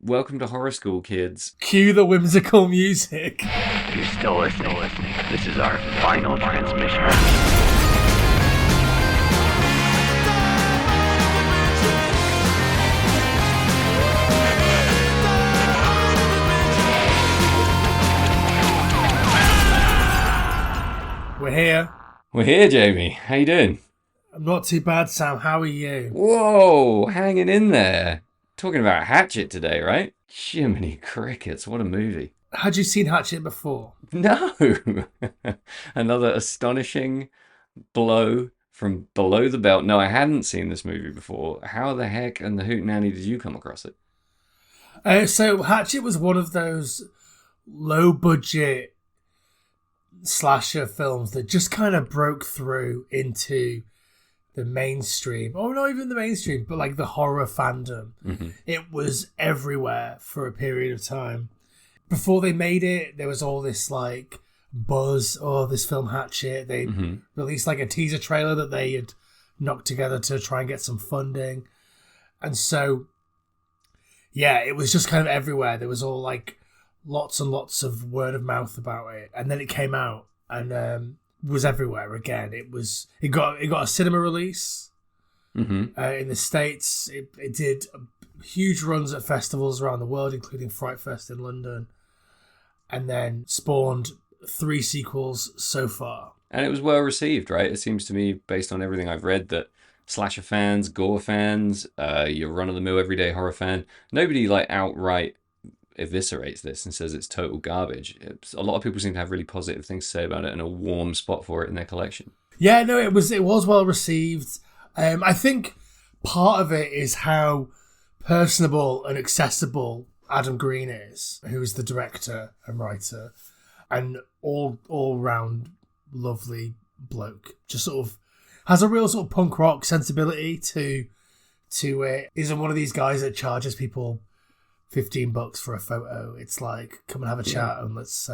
Welcome to Horror School, kids. Cue the whimsical music. You're still listening. This is our final transmission. We're here. We're here, Jamie. How you doing? I'm not too bad, Sam. How are you? Whoa, hanging in there. Talking about Hatchet today, right? Jiminy Crickets, what a movie. Had you seen Hatchet before? No! Another astonishing blow from below the belt. No, I hadn't seen this movie before. How the heck and the hootenanny did you come across it? So Hatchet was one of those low-budget slasher films that just kind of broke through into the mainstream, or not even the mainstream, but like the horror fandom. Mm-hmm. It was everywhere for a period of time. Before they made it, there was all this like buzz, this film Hatchet. They released like a teaser trailer that they had knocked together to try and get some funding. And so, yeah, it was just kind of everywhere. There was all like lots and lots of word of mouth about it. And then it came out and was everywhere again. It got a cinema release in the States. It did huge runs at festivals around the world, including Fright Fest in London, and then spawned 3 sequels so far. And it was well received, right? It seems to me, based on everything I've read, that slasher fans, gore fans, your run-of-the-mill everyday horror fan, nobody like outright eviscerates this and says it's total garbage. A lot of people seem to have really positive things to say about it and a warm spot for it in their collection. Yeah, no, it was well received. I think part of it is how personable and accessible Adam Green is, who is the director and writer, and all round lovely bloke. Just sort of has a real sort of punk rock sensibility to it. Isn't one of these guys that charges people $15 for a photo. It's like, come and have a chat and let's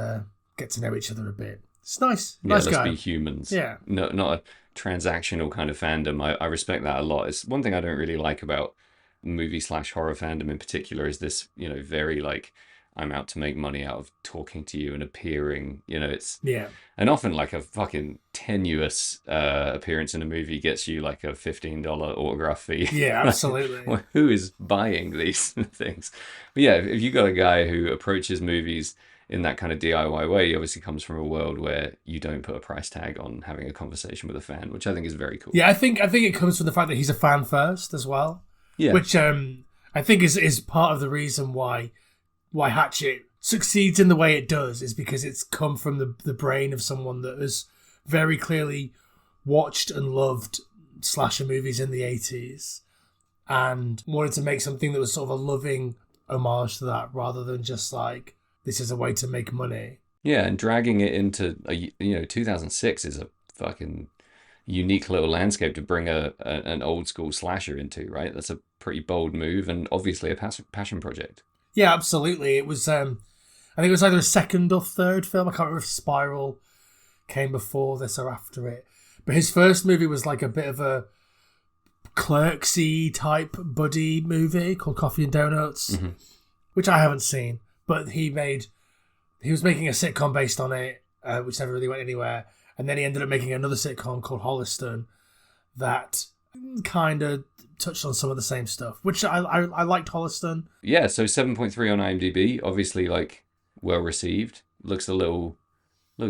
get to know each other a bit. It's nice. Nice guy. Let's be humans. Yeah. No, not a transactional kind of fandom. I respect that a lot. It's one thing I don't really like about movie/horror fandom in particular is this, very like, I'm out to make money out of talking to you and appearing, it's... Yeah. And often like a fucking tenuous appearance in a movie gets you like a $15 autograph fee. Yeah, absolutely. Well, who is buying these things? But yeah, if you got a guy who approaches movies in that kind of DIY way, he obviously comes from a world where you don't put a price tag on having a conversation with a fan, which I think is very cool. Yeah, I think it comes from the fact that he's a fan first as well. Yeah. Which I think is part of the reason why Hatchet succeeds in the way it does, is because it's come from the brain of someone that has very clearly watched and loved slasher movies in the 80s and wanted to make something that was sort of a loving homage to that, rather than just like, this is a way to make money. Yeah, and dragging it into 2006 is a fucking unique little landscape to bring an old school slasher into, right? That's a pretty bold move and obviously a passion project. Yeah, absolutely. It was, I think it was either a second or third film. I can't remember if Spiral came before this or after it. But his first movie was like a bit of a Clerksy type buddy movie called Coffee and Donuts, which I haven't seen. But he was making a sitcom based on it, which never really went anywhere. And then he ended up making another sitcom called Holliston that kind of touched on some of the same stuff, which I liked Holliston. Yeah, so 7.3 on IMDb, obviously like well received. Looks a little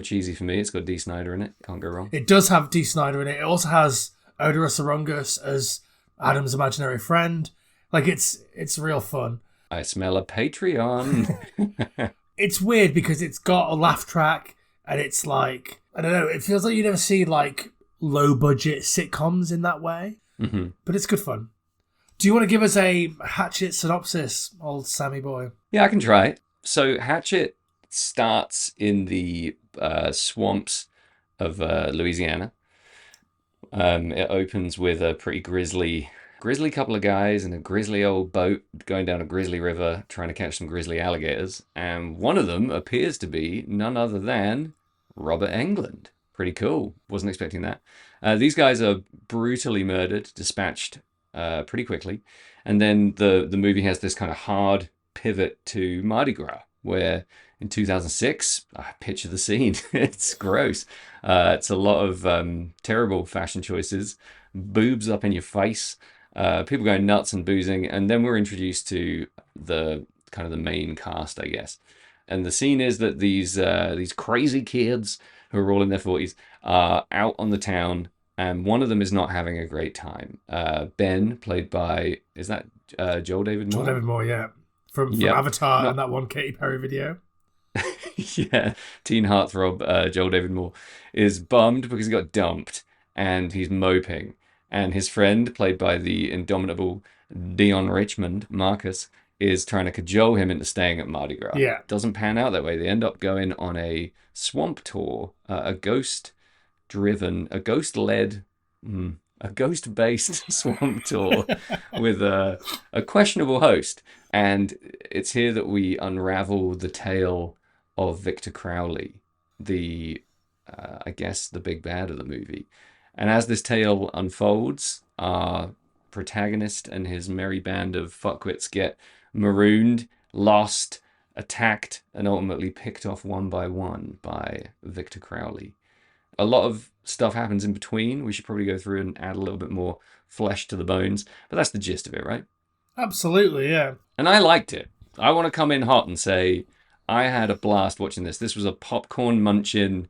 cheesy for me. It's got Dee Snider in it. Can't go wrong. It does have Dee Snider in it. It also has Odorous Orungus as Adam's imaginary friend. Like it's real fun. I smell a Patreon. It's weird because it's got a laugh track and it's like, I don't know, it feels like you never see like low budget sitcoms in that way. But it's good fun. Do you want to give us a Hatchet synopsis, old Sammy boy? Yeah, I can try. So Hatchet starts in the swamps of Louisiana. It opens with a pretty grisly couple of guys in a grisly old boat going down a grisly river trying to catch some grisly alligators. And one of them appears to be none other than Robert Englund. Pretty cool. Wasn't expecting that. These guys are brutally murdered, dispatched pretty quickly. And then the movie has this kind of hard pivot to Mardi Gras, where in 2006, I picture the scene. It's gross. It's a lot of terrible fashion choices, boobs up in your face, people going nuts and boozing, and then we're introduced to the kind of the main cast, I guess. And the scene is that these crazy kids who are all in their 40s are out on the town, and one of them is not having a great time. Ben, played by, is that Joel David Moore? Joel David Moore, yeah. From Yep. Avatar and that one Katy Perry video. Yeah, teen heartthrob Joel David Moore is bummed because he got dumped and he's moping. And his friend, played by the indomitable Dion Richmond, Marcus, is trying to cajole him into staying at Mardi Gras. Yeah. Doesn't pan out that way. They end up going on a swamp tour, a ghost-driven, a ghost-led, a ghost-based swamp tour with a questionable host. And it's here that we unravel the tale of Victor Crowley, the, I guess, the big bad of the movie. And as this tale unfolds, our protagonist and his merry band of fuckwits get marooned, lost, attacked, and ultimately picked off one by one by Victor Crowley. A lot of stuff happens in between. We should probably go through and add a little bit more flesh to the bones, but that's the gist of it, right? Absolutely, yeah. And I liked it. I want to come in hot and say I had a blast watching this. This was a popcorn munching.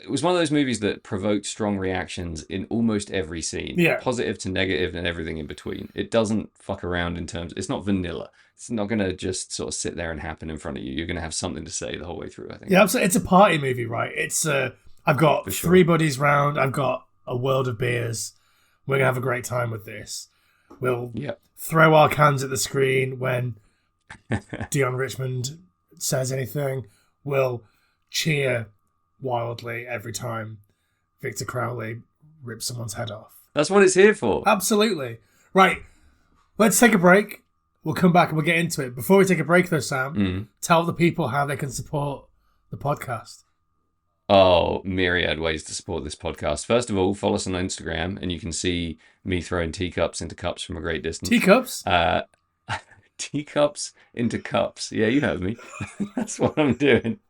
It was one of those movies that provoked strong reactions in almost every scene. Yeah. Positive to negative and everything in between. It doesn't fuck around in terms... It's not vanilla. It's not going to just sort of sit there and happen in front of you. You're going to have something to say the whole way through, I think. Yeah, it's a party movie, right? It's I've got For sure. 3 buddies round. I've got a world of beers. We're going to have a great time with this. We'll throw our cans at the screen when Dion Richmond says anything. We'll cheer wildly every time Victor Crowley rips someone's head off. That's what it's here for. Absolutely. Right. Let's take a break. We'll come back and we'll get into it. Before we take a break, though, Sam, tell the people how they can support the podcast. Oh, myriad ways to support this podcast. First of all, follow us on Instagram and you can see me throwing teacups into cups from a great distance. Teacups? Teacups into cups. Yeah, you heard me. That's what I'm doing.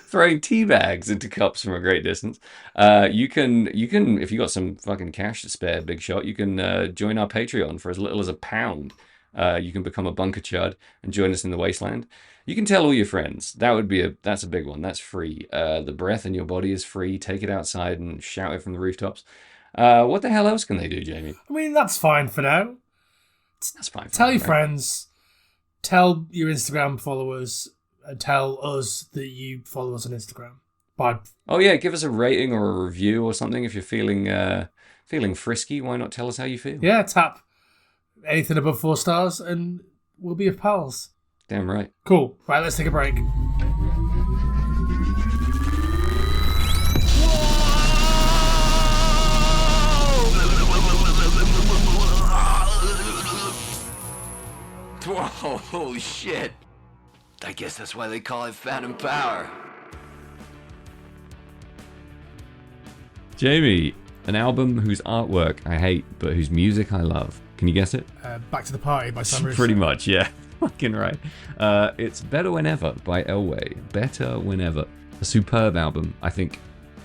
Throwing tea bags into cups from a great distance. You can, if you got some fucking cash to spare, big shot, you can join our Patreon for as little as £1. You can become a bunker chud and join us in the wasteland. You can tell all your friends. That's a big one. That's free. The breath in your body is free. Take it outside and shout it from the rooftops. What the hell else can they do, Jamie? I mean, that's fine for now. That's fine. Tell your friends. Tell your Instagram followers. And tell us that you follow us on Instagram. Bye. Oh yeah, give us a rating or a review or something if you're feeling frisky. Why not tell us how you feel? Yeah, tap anything above 4 stars and we'll be your pals. Damn right. Cool. Right, let's take a break. Whoa, holy shit. I guess that's why they call it Phantom Power. Jamie, an album whose artwork I hate, but whose music I love. Can you guess it? Back to the Party by Sam Russo. Pretty much, yeah. Fucking right. It's Better Whenever by Elway. Better Whenever. A superb album.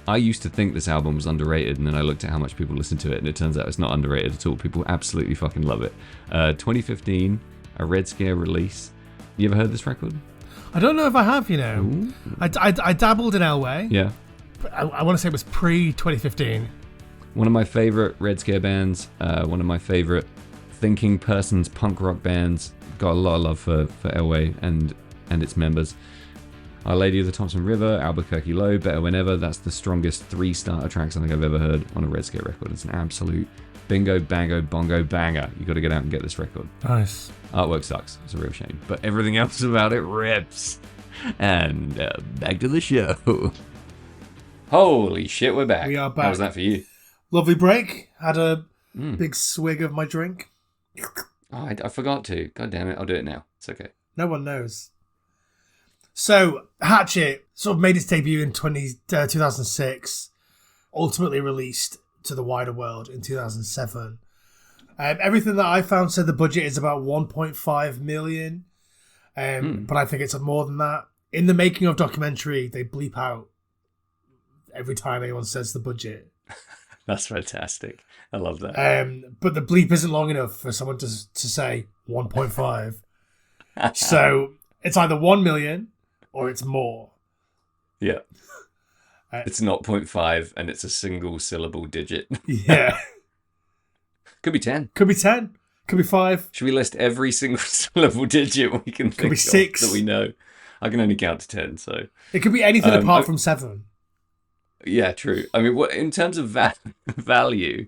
I used to think this album was underrated, and then I looked at how much people listen to it, and it turns out it's not underrated at all. People absolutely fucking love it. 2015, a Red Scare release. You ever heard this record? I don't know if I have, you know. Ooh. I dabbled in Elway. Yeah. I want to say it was pre-2015. One of my favourite Red Scare bands. One of my favourite thinking person's punk rock bands. Got a lot of love for Elway and its members. Our Lady of the Thompson River, Albuquerque Low, Better Whenever. That's the strongest 3 starter tracks I think I've ever heard on a Red Scare record. It's an absolute bingo, bango, bongo, banger. You got to get out and get this record. Nice. Artwork sucks. It's a real shame. But everything else about it rips. And back to the show. Holy shit, we're back. We are back. How was that for you? Lovely break. Had a big swig of my drink. Oh, I forgot to. God damn it. I'll do it now. It's okay. No one knows. So, Hatchet sort of made its debut in 2006. Ultimately released to the wider world in 2007. Everything that I found said the budget is about 1.5 million. But I think it's more than that. In the making of documentary, they bleep out every time anyone says the budget. That's fantastic. I love that. But the bleep isn't long enough for someone to say 1.5. So it's either 1 million or it's more. Yeah. It's not 0.5 and it's a single syllable digit. Yeah. Could be 10. Could be 10. Could be 5. Should we list every single syllable digit we can think Could be 6 of that we know? I can only count to 10, so... It could be anything apart from 7. Yeah, true. I mean, what in terms of value,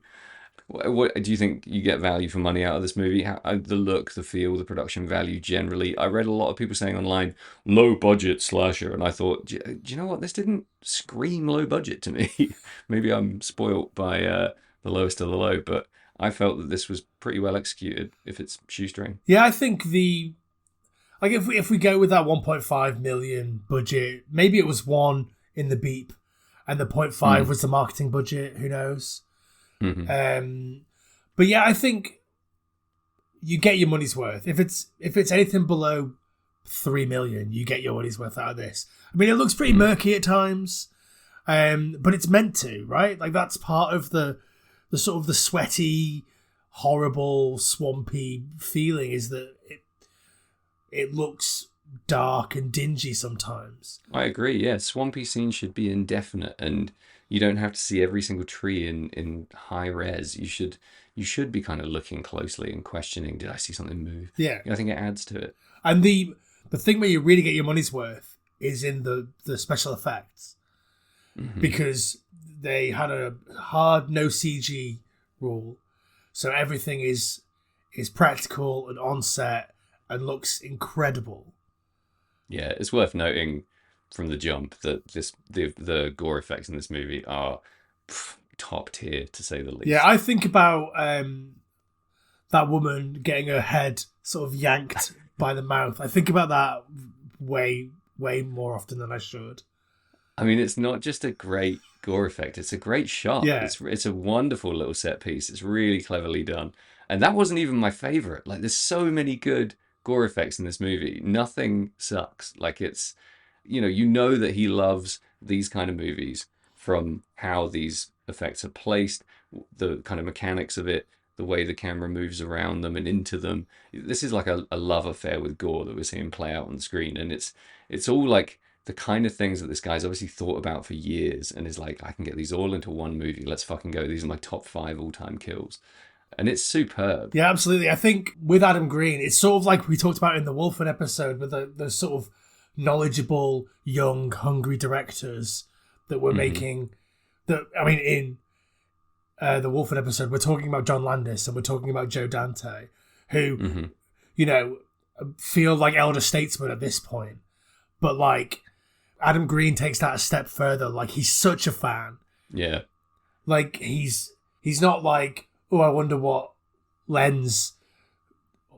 what do you think you get value for money out of this movie? The look, the feel, the production value generally. I read a lot of people saying online, low budget slasher, and I thought, do you know what? This didn't scream low budget to me. Maybe I'm spoilt by the lowest of the low, but I felt that this was pretty well executed if it's shoestring. Yeah, I think if we go with that 1.5 million budget, maybe it was 1 in the beep. And the 0.5 was the marketing budget. Who knows? Mm-hmm. But yeah, I think you get your money's worth. If it's anything below 3 million, you get your money's worth out of this. I mean, it looks pretty murky at times, but it's meant to, right? Like that's part of the sort of the sweaty, horrible, swampy feeling is that it looks dark and dingy sometimes. I agree, yeah. Swampy scenes should be indefinite and you don't have to see every single tree in high res. You should be kind of looking closely and questioning, did I see something move? Yeah. I think it adds to it. And the thing where you really get your money's worth is in the special effects. Mm-hmm. Because they had a hard no CG rule. So everything is practical and on set and looks incredible. Yeah, it's worth noting from the jump that the gore effects in this movie are top tier, to say the least. Yeah, I think about that woman getting her head sort of yanked by the mouth. I think about that way more often than I should. I mean, it's not just a great gore effect; it's a great shot. Yeah. It's a wonderful little set piece. It's really cleverly done, and that wasn't even my favorite. Like, there's so many good gore effects in this movie. Nothing sucks. Like, it's, you know that he loves these kind of movies from how these effects are placed, the kind of mechanics of it, the way the camera moves around them and into them. This is like a love affair with gore that we're seeing play out on the screen, and it's all like the kind of things that this guy's obviously thought about for years and is like, I can get these all into one movie. Let's fucking go. These are my top 5 all-time kills. And it's superb. Yeah, absolutely. I think with Adam Green, it's sort of like we talked about in the Wolfen episode with the sort of knowledgeable, young, hungry directors that were making... in the Wolfen episode, we're talking about John Landis and we're talking about Joe Dante, who, feel like elder statesmen at this point. But, like, Adam Green takes that a step further. Like, he's such a fan. Yeah. Like, he's not like... Oh, I wonder what lens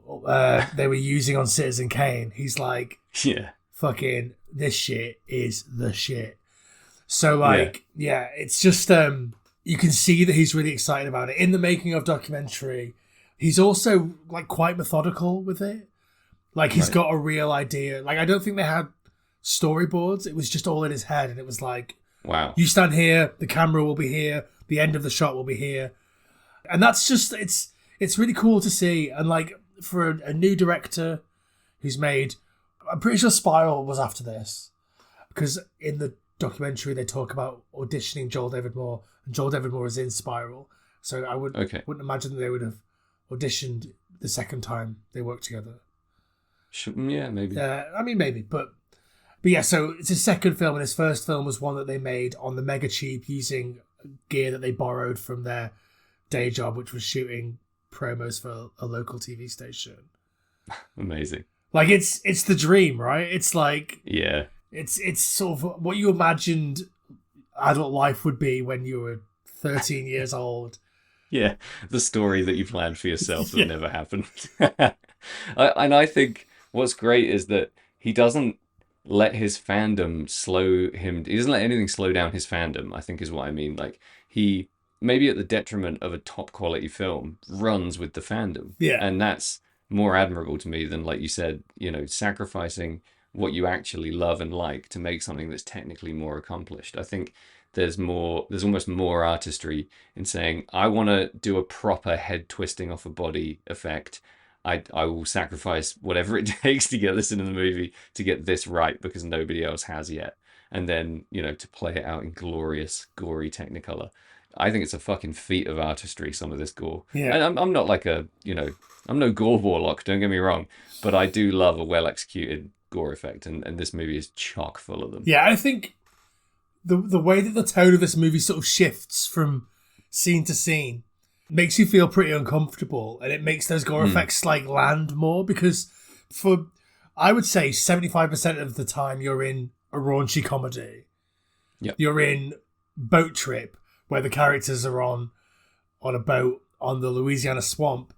they were using on Citizen Kane. He's like, yeah, fucking, this shit is the shit. So, like, yeah it's just, you can see that he's really excited about it. In the making of documentary, he's also, like, quite methodical with it. Like, he's got a real idea. Like, I don't think they had storyboards. It was just all in his head. And it was like, wow, you stand here, the camera will be here, the end of the shot will be here. And that's just, it's really cool to see. And like, for a new director who's made, I'm pretty sure Spiral was after this. Because in the documentary, they talk about auditioning Joel David Moore. And Joel David Moore is in Spiral. So I wouldn't imagine that they would have auditioned the second time they worked together. Yeah, maybe. I mean, maybe. But yeah, so it's his second film. And his first film was one that they made on the mega cheap using gear that they borrowed from their day job, which was shooting promos for a local TV station. Amazing. Like, it's the dream, right? It's like, yeah, it's sort of what you imagined adult life would be when you were 13 years old. Yeah, the story that you planned for yourself that never happened. And I think what's great is that he doesn't let his fandom slow him. He doesn't let anything slow down his fandom, I think is what I mean. Like, he, maybe at the detriment of a top quality film, runs with the fandom. Yeah. And that's more admirable to me than, like you said, sacrificing what you actually love and like to make something that's technically more accomplished. I think there's almost more artistry in saying, I want to do a proper head twisting off a body effect. I will sacrifice whatever it takes to get this into the movie to get this right because nobody else has yet. And then, to play it out in glorious, gory Technicolor. I think it's a fucking feat of artistry, some of this gore. Yeah. And I'm not like I'm no gore warlock, don't get me wrong, but I do love a well executed gore effect, and this movie is chock full of them. Yeah, I think the way that the tone of this movie sort of shifts from scene to scene makes you feel pretty uncomfortable, and it makes those gore effects like land more, because for, I would say, 75% of the time you're in a raunchy comedy. Yep. You're in Boat Trip, where the characters are on a boat on the Louisiana swamp,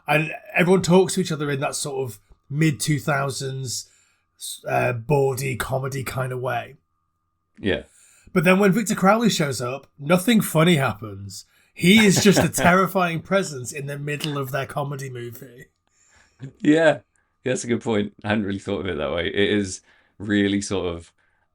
and everyone talks to each other in that sort of mid-2000s bawdy comedy kind of way. Yeah. But then when Victor Crowley shows up, nothing funny happens. He is just a terrifying presence in the middle of their comedy movie. Yeah, that's a good point. I hadn't really thought of it that way. It is really sort of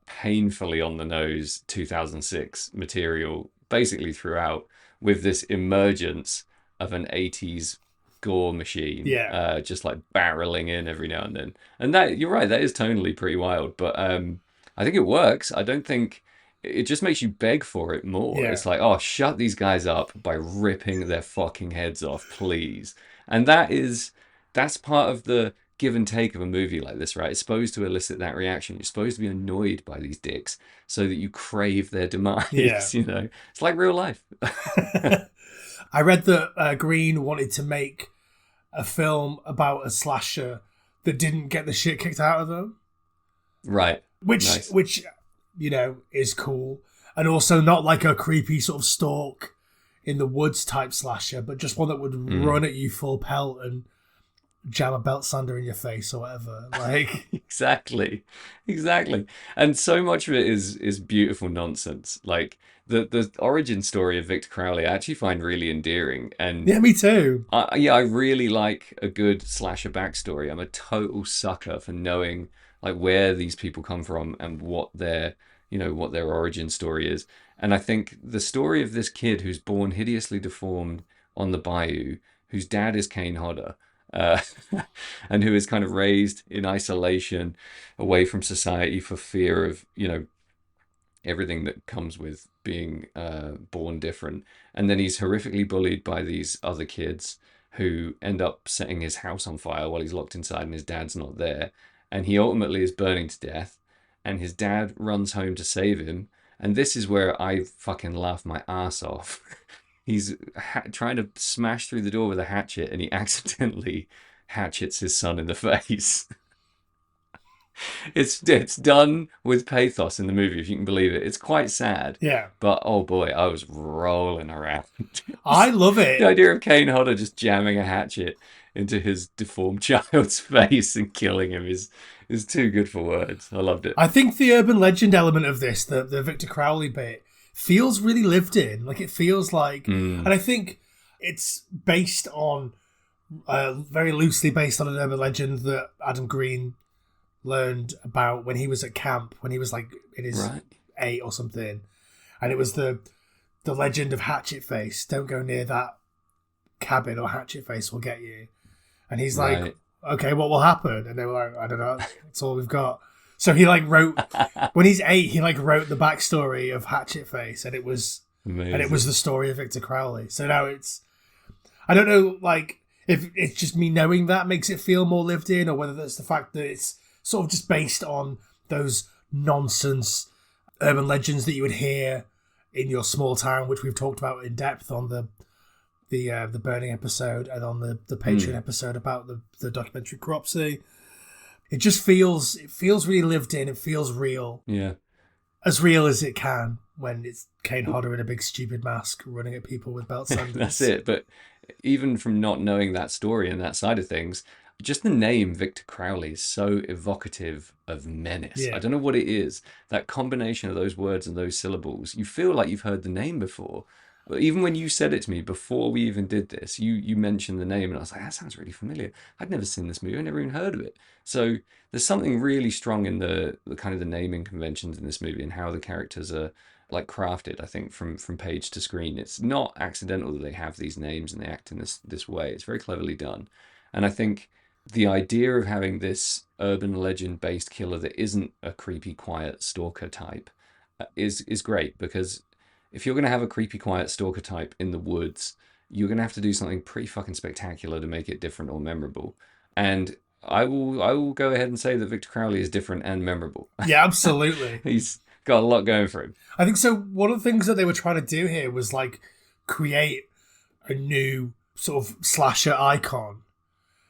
painfully on the nose 2006 material, basically throughout, with this emergence of an 80s gore machine. Yeah. Just like barreling in every now and then. And that, you're right, that is tonally pretty wild. But I think it works. I don't think... It just makes you beg for it more. Yeah. It's like, oh, shut these guys up by ripping their fucking heads off, please. And that's part of the give and take of a movie like this, right? It's supposed to elicit that reaction. You're supposed to be annoyed by these dicks so that you crave their demise. Yeah. It's like real life. I read that Green wanted to make a film about a slasher that didn't get the shit kicked out of them. Right. Which is cool. And also not like a creepy sort of stalk in the woods type slasher, but just one that would run at you full pelt and jam a belt sander in your face or whatever. Like Exactly. And so much of it is beautiful nonsense. Like the origin story of Victor Crowley I actually find really endearing. And yeah, me too. I really like a good slasher backstory. I'm a total sucker for knowing like where these people come from and what their origin story is. And I think the story of this kid who's born hideously deformed on the bayou, whose dad is Kane Hodder, and who is kind of raised in isolation, away from society for fear of, everything that comes with being born different. And then he's horrifically bullied by these other kids who end up setting his house on fire while he's locked inside and his dad's not there. And he ultimately is burning to death. And his dad runs home to save him. And this is where I fucking laugh my ass off. He's trying to smash through the door with a hatchet, and he accidentally hatchets his son in the face. It's done with pathos in the movie, if you can believe it. It's quite sad. Yeah. But, oh boy, I was rolling around. I love it. The idea of Kane Hodder just jamming a hatchet into his deformed child's face and killing him is too good for words. I loved it. I think the urban legend element of this, the Victor Crowley bit, feels really lived in. Like it feels like, and I think it's based on, very loosely based on an urban legend that Adam Green learned about when he was at camp, when he was like in his 8 or something. And it was the legend of Hatchet Face. Don't go near that cabin or Hatchet Face will get you. And he's like, okay, what will happen? And they were like, I don't know. That's all we've got. So he like wrote, when he's 8, he like wrote the backstory of Hatchet Face, and it was Amazing. And it was the story of Victor Crowley. So now I don't know, like, if it's just me knowing that makes it feel more lived in, or whether that's the fact that it's sort of just based on those nonsense urban legends that you would hear in your small town, which we've talked about in depth on the Burning episode and on the Patreon episode about the documentary Cropsy. It just feels really lived in. It feels real. Yeah. As real as it can when it's Kane Hodder in a big stupid mask running at people with belt sanders. That's it. But even from not knowing that story and that side of things, just the name Victor Crowley is so evocative of menace. Yeah. I don't know what it is. That combination of those words and those syllables, you feel like you've heard the name before. even when you said it to me before we even did this, you mentioned the name, and I was like, that sounds really familiar. I'd never seen this movie. I never even heard of it. So there's something really strong in the kind of the naming conventions in this movie and how the characters are like crafted. I think from page to screen, it's not accidental that they have these names and they act in this way. It's very cleverly done, and I think the idea of having this urban legend based killer that isn't a creepy, quiet stalker type is great, because if you're going to have a creepy, quiet stalker type in the woods, you're going to have to do something pretty fucking spectacular to make it different or memorable. And I will go ahead and say that Victor Crowley is different and memorable. Yeah, absolutely. He's got a lot going for him. I think so. One of the things that they were trying to do here was like create a new sort of slasher icon.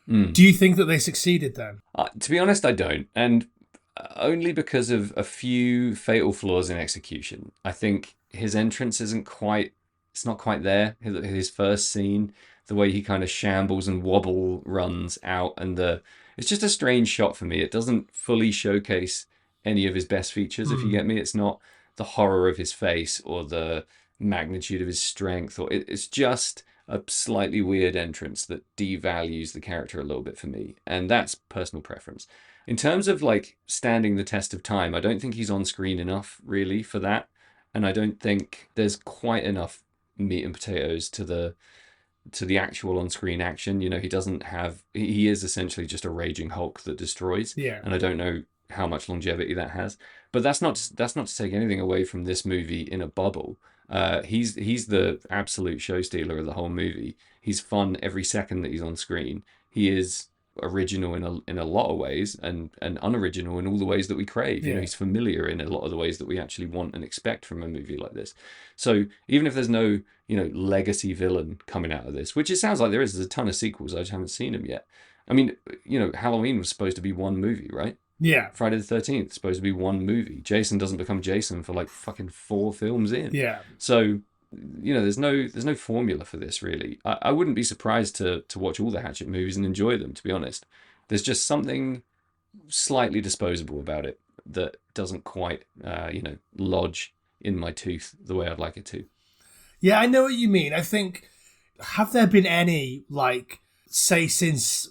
Do you think that they succeeded then? To be honest, I don't. And only because of a few fatal flaws in execution. I think his entrance it's not quite there. His first scene, the way he kind of shambles and wobble runs out, and it's just a strange shot for me. It doesn't fully showcase any of his best features, if you get me. It's not the horror of his face or the magnitude of his strength, or it's just a slightly weird entrance that devalues the character a little bit for me, and that's personal preference. In terms of like standing the test of time, I don't think he's on screen enough really for that, and I don't think there's quite enough meat and potatoes to the actual on-screen action. He doesn't have. He is essentially just a raging Hulk that destroys. Yeah. And I don't know how much longevity that has, but that's not to take anything away from this movie in a bubble. He's the absolute show stealer of the whole movie. He's fun every second that he's on screen. He is original in a lot of ways, and unoriginal in all the ways that we crave. He's familiar in a lot of the ways that we actually want and expect from a movie like this. So even if there's no legacy villain coming out of this, which it sounds like there's a ton of sequels, I just haven't seen them yet. I mean, Halloween was supposed to be one movie, right? Yeah. Friday the 13th is supposed to be one movie. Jason doesn't become Jason for like fucking 4 films in. Yeah. So, there's no formula for this really. I wouldn't be surprised to watch all the Hatchet movies and enjoy them, to be honest. There's just something slightly disposable about it that doesn't quite, lodge in my tooth the way I'd like it to. Yeah, I know what you mean. I think, have there been any, like, say since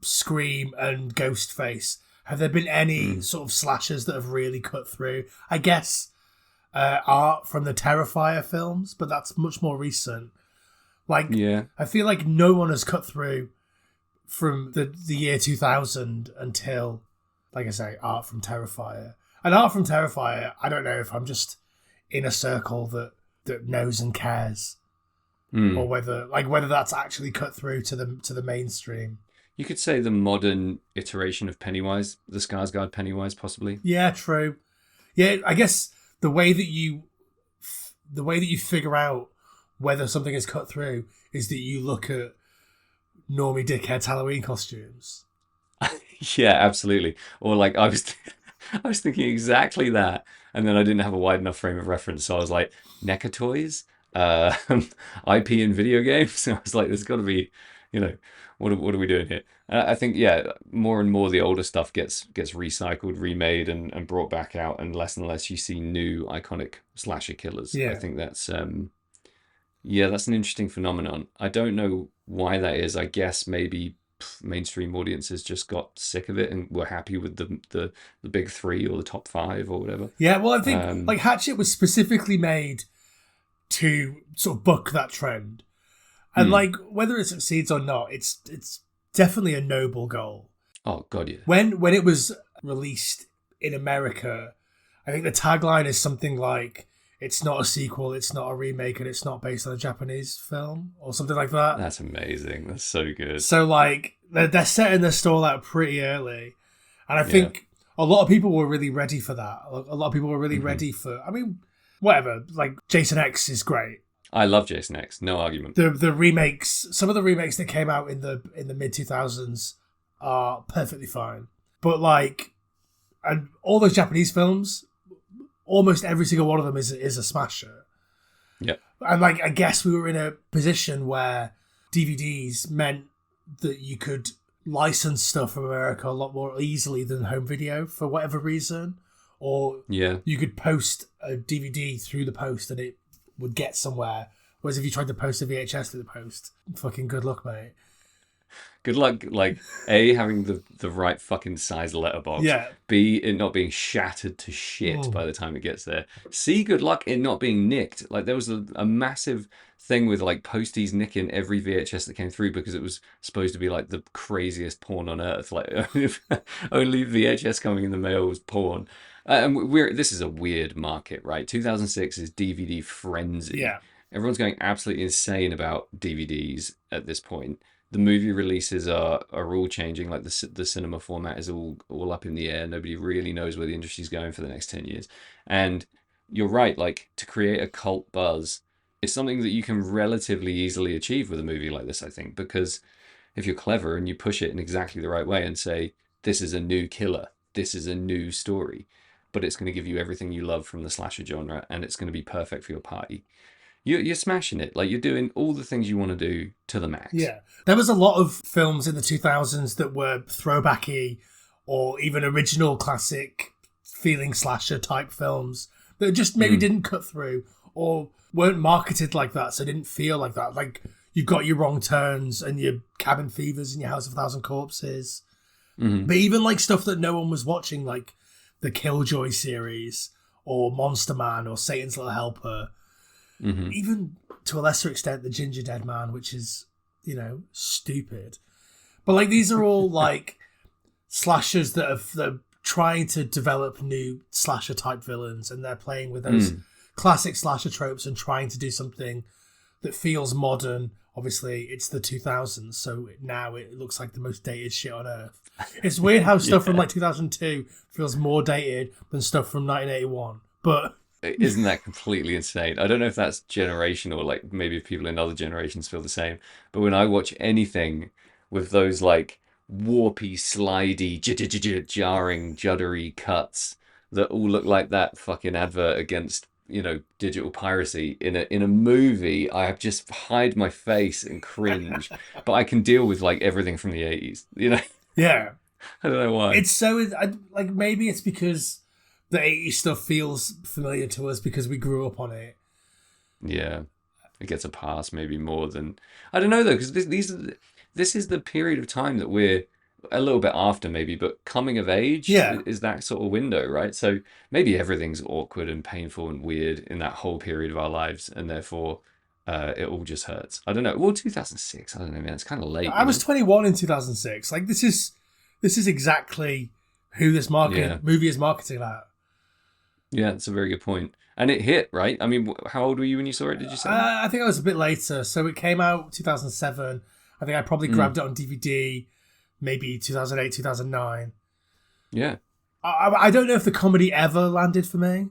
Scream and Ghostface, have there been any sort of slashers that have really cut through? I guess Art from the Terrifier films, but that's much more recent. Like, yeah. I feel like no one has cut through from the year 2000 until, like I say, Art from Terrifier. And Art from Terrifier, I don't know if I'm just in a circle that knows and cares, or whether that's actually cut through to the mainstream. You could say the modern iteration of Pennywise, the Skarsgård Pennywise, possibly. Yeah, true. Yeah, I guess the way that you figure out whether something is cut through is that you look at normie dickheads Halloween costumes. Yeah, absolutely. Or like I was thinking exactly that, and then I didn't have a wide enough frame of reference, so I was like, NECA toys, IP in video games. I was like, there's got to be, what are we doing here? I think, more and more the older stuff gets recycled, remade, and brought back out, and less you see new iconic slasher killers. Yeah. I think that's an interesting phenomenon. I don't know why that is. I guess maybe mainstream audiences just got sick of it and were happy with the big 3 or the top 5 or whatever. Yeah, well, I think like Hatchet was specifically made to sort of buck that trend. And like whether it succeeds or not, it's definitely a noble goal. Oh god, yeah. When it was released in America, I think the tagline is something like, "It's not a sequel, it's not a remake, and it's not based on a Japanese film," or something like that. That's amazing. That's so good. So like they're setting their stall out pretty early, and I think a lot of people were really ready for that. A lot of people were really ready for. I mean, whatever. Like Jason X is great. I love Jason X, no argument. The remakes, some of the remakes that came out in the mid 2000s are perfectly fine. But like, and all those Japanese films, almost every single one of them is a smasher. Yeah. And like, I guess we were in a position where DVDs meant that you could license stuff from America a lot more easily than home video for whatever reason. Or you could post a DVD through the post and it would get somewhere, Whereas if you tried to post a VHS to the post, fucking good luck, mate. Good luck, like, A, having the right fucking size letterbox. Yeah. B, it not being shattered to shit by the time it gets there. C, good luck it not being nicked. Like, there was a massive thing with, like, posties nicking every VHS that came through because it was supposed to be, like, the craziest porn on earth. Like, only VHS coming in the mail was porn. And this is a weird market, right? 2006 is DVD frenzy. Yeah. Everyone's going absolutely insane about DVDs at this point. The movie releases are all changing. Like the cinema format is all up in the air. Nobody really knows where the industry's going for the next 10 years. And you're right, like, to create a cult buzz, it's something that you can relatively easily achieve with a movie like this, I think, because if you're clever and you push it in exactly the right way and say, this is a new killer, this is a new story, but it's going to give you everything you love from the slasher genre, and it's going to be perfect for your party. You're smashing it. Like, you're doing all the things you want to do to the max. Yeah. There was a lot of films in the 2000s that were throwbacky or even original classic feeling slasher type films that just maybe didn't cut through or weren't marketed like that, so didn't feel like that. Like, you've got your Wrong Turns and your Cabin Fevers and your House of a Thousand Corpses. But even like stuff that no one was watching, like the Killjoy series or Monster Man or Satan's Little Helper. Even to a lesser extent, the Ginger Dead Man, which is, stupid. But like, these are all like slashers that are trying to develop new slasher type villains, and they're playing with those classic slasher tropes and trying to do something that feels modern. Obviously, it's the 2000s, so now it looks like the most dated shit on earth. It's weird how stuff from like 2002 feels more dated than stuff from 1981, but. Isn't that completely insane? I don't know if that's generational, like maybe if people in other generations feel the same. But when I watch anything with those like warpy, slidey, jarring, juddery cuts that all look like that fucking advert against, digital piracy in a movie, I have just hide my face and cringe. But I can deal with like everything from the 80s, Yeah. I don't know why. It's so, like, maybe it's because the 80s stuff feels familiar to us because we grew up on it. Yeah, it gets a pass maybe more than, I don't know though, because this is the period of time that we're a little bit after maybe, but coming of age is that sort of window, right? So maybe everything's awkward and painful and weird in that whole period of our lives, and therefore it all just hurts. I don't know. Well, 2006, I don't know, man. It's kind of late. I was 21 in 2006. Like, this is exactly who this movie is marketing at. Yeah, that's a very good point. And it hit, right? I mean, how old were you when you saw it, did you say? I think I was a bit later. So it came out 2007. I think I probably grabbed it on DVD maybe 2008, 2009. Yeah. I don't know if the comedy ever landed for me.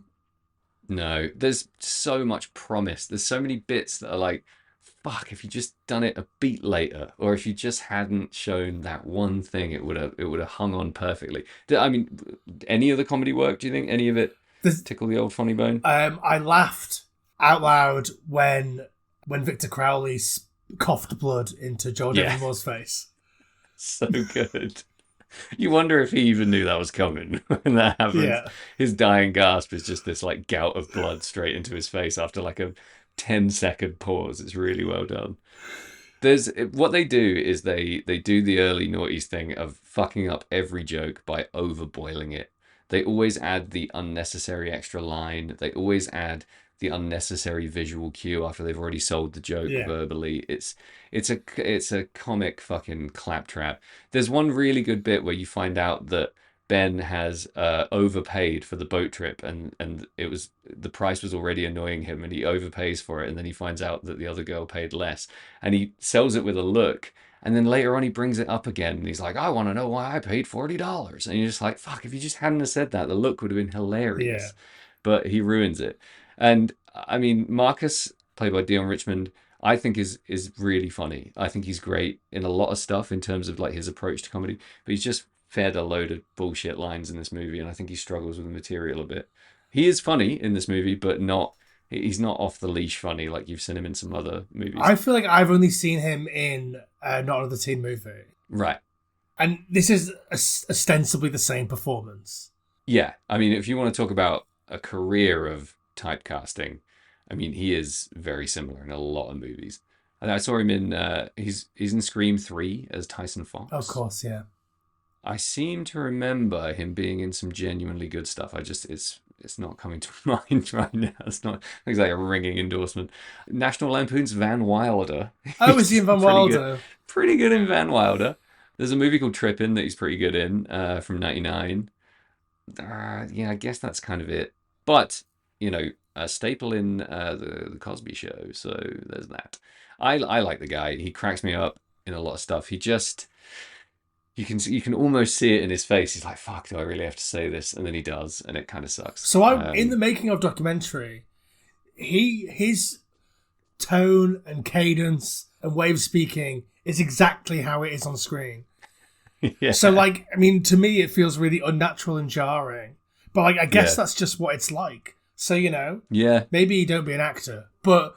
No, there's so much promise. There's so many bits that are like, fuck, if you just done it a beat later, or if you just hadn't shown that one thing, it would have hung on perfectly. I mean, any of the comedy work, do you think? Any of it tickle the old funny bone? I laughed out loud when Victor Crowley coughed blood into Joel Devenmore's face. So good. You wonder if he even knew that was coming when that happened. Yeah. His dying gasp is just this like gout of blood straight into his face after like a 10-second pause. It's really well done. What they do is they do the early noughties thing of fucking up every joke by overboiling it. They always add the unnecessary extra line. They always add the unnecessary visual cue after they've already sold the joke verbally. It's a comic fucking claptrap. There's one really good bit where you find out that Ben has overpaid for the boat trip, and the price was already annoying him, and he overpays for it, and then he finds out that the other girl paid less, and he sells it with a look. And then later on, he brings it up again, and he's like, I want to know why I paid $40. And you're just like, fuck, if you just hadn't have said that, the look would have been hilarious. Yeah. But he ruins it. And, I mean, Marcus, played by Dion Richmond, I think is really funny. I think he's great in a lot of stuff in terms of, like, his approach to comedy. But he's just fed a load of bullshit lines in this movie, and I think he struggles with the material a bit. He is funny in this movie, but he's not off the leash funny like you've seen him in some other movies. I feel like I've only seen him in Not Another Teen Movie. Right. And this is ostensibly the same performance. Yeah. I mean, if you want to talk about a career of typecasting, I mean, he is very similar in a lot of movies. And I saw him in he's in Scream 3 as Tyson Of Fox. course, yeah. I seem to remember him being in some genuinely good stuff. I just it's not coming to mind right now. It's not exactly a ringing endorsement. National Lampoon's Van Wilder. Oh, is he in Van Pretty good, Wilder? pretty good in Van Wilder. There's a movie called Trippin' that he's pretty good in from '99. Yeah, I guess that's kind of it. But a staple in the Cosby Show. So there's that. I like the guy. He cracks me up in a lot of stuff. He just you can almost see it in his face. He's like, "Fuck, do I really have to say this?" And then he does, and it kind of sucks. So I, in the making of documentary, his tone and cadence and way of speaking is exactly how it is on screen. Yeah. So, like, I mean, to me, it feels really unnatural and jarring. But, like, I guess Yeah. that's just what it's like. So, Yeah, maybe you don't be an actor. But,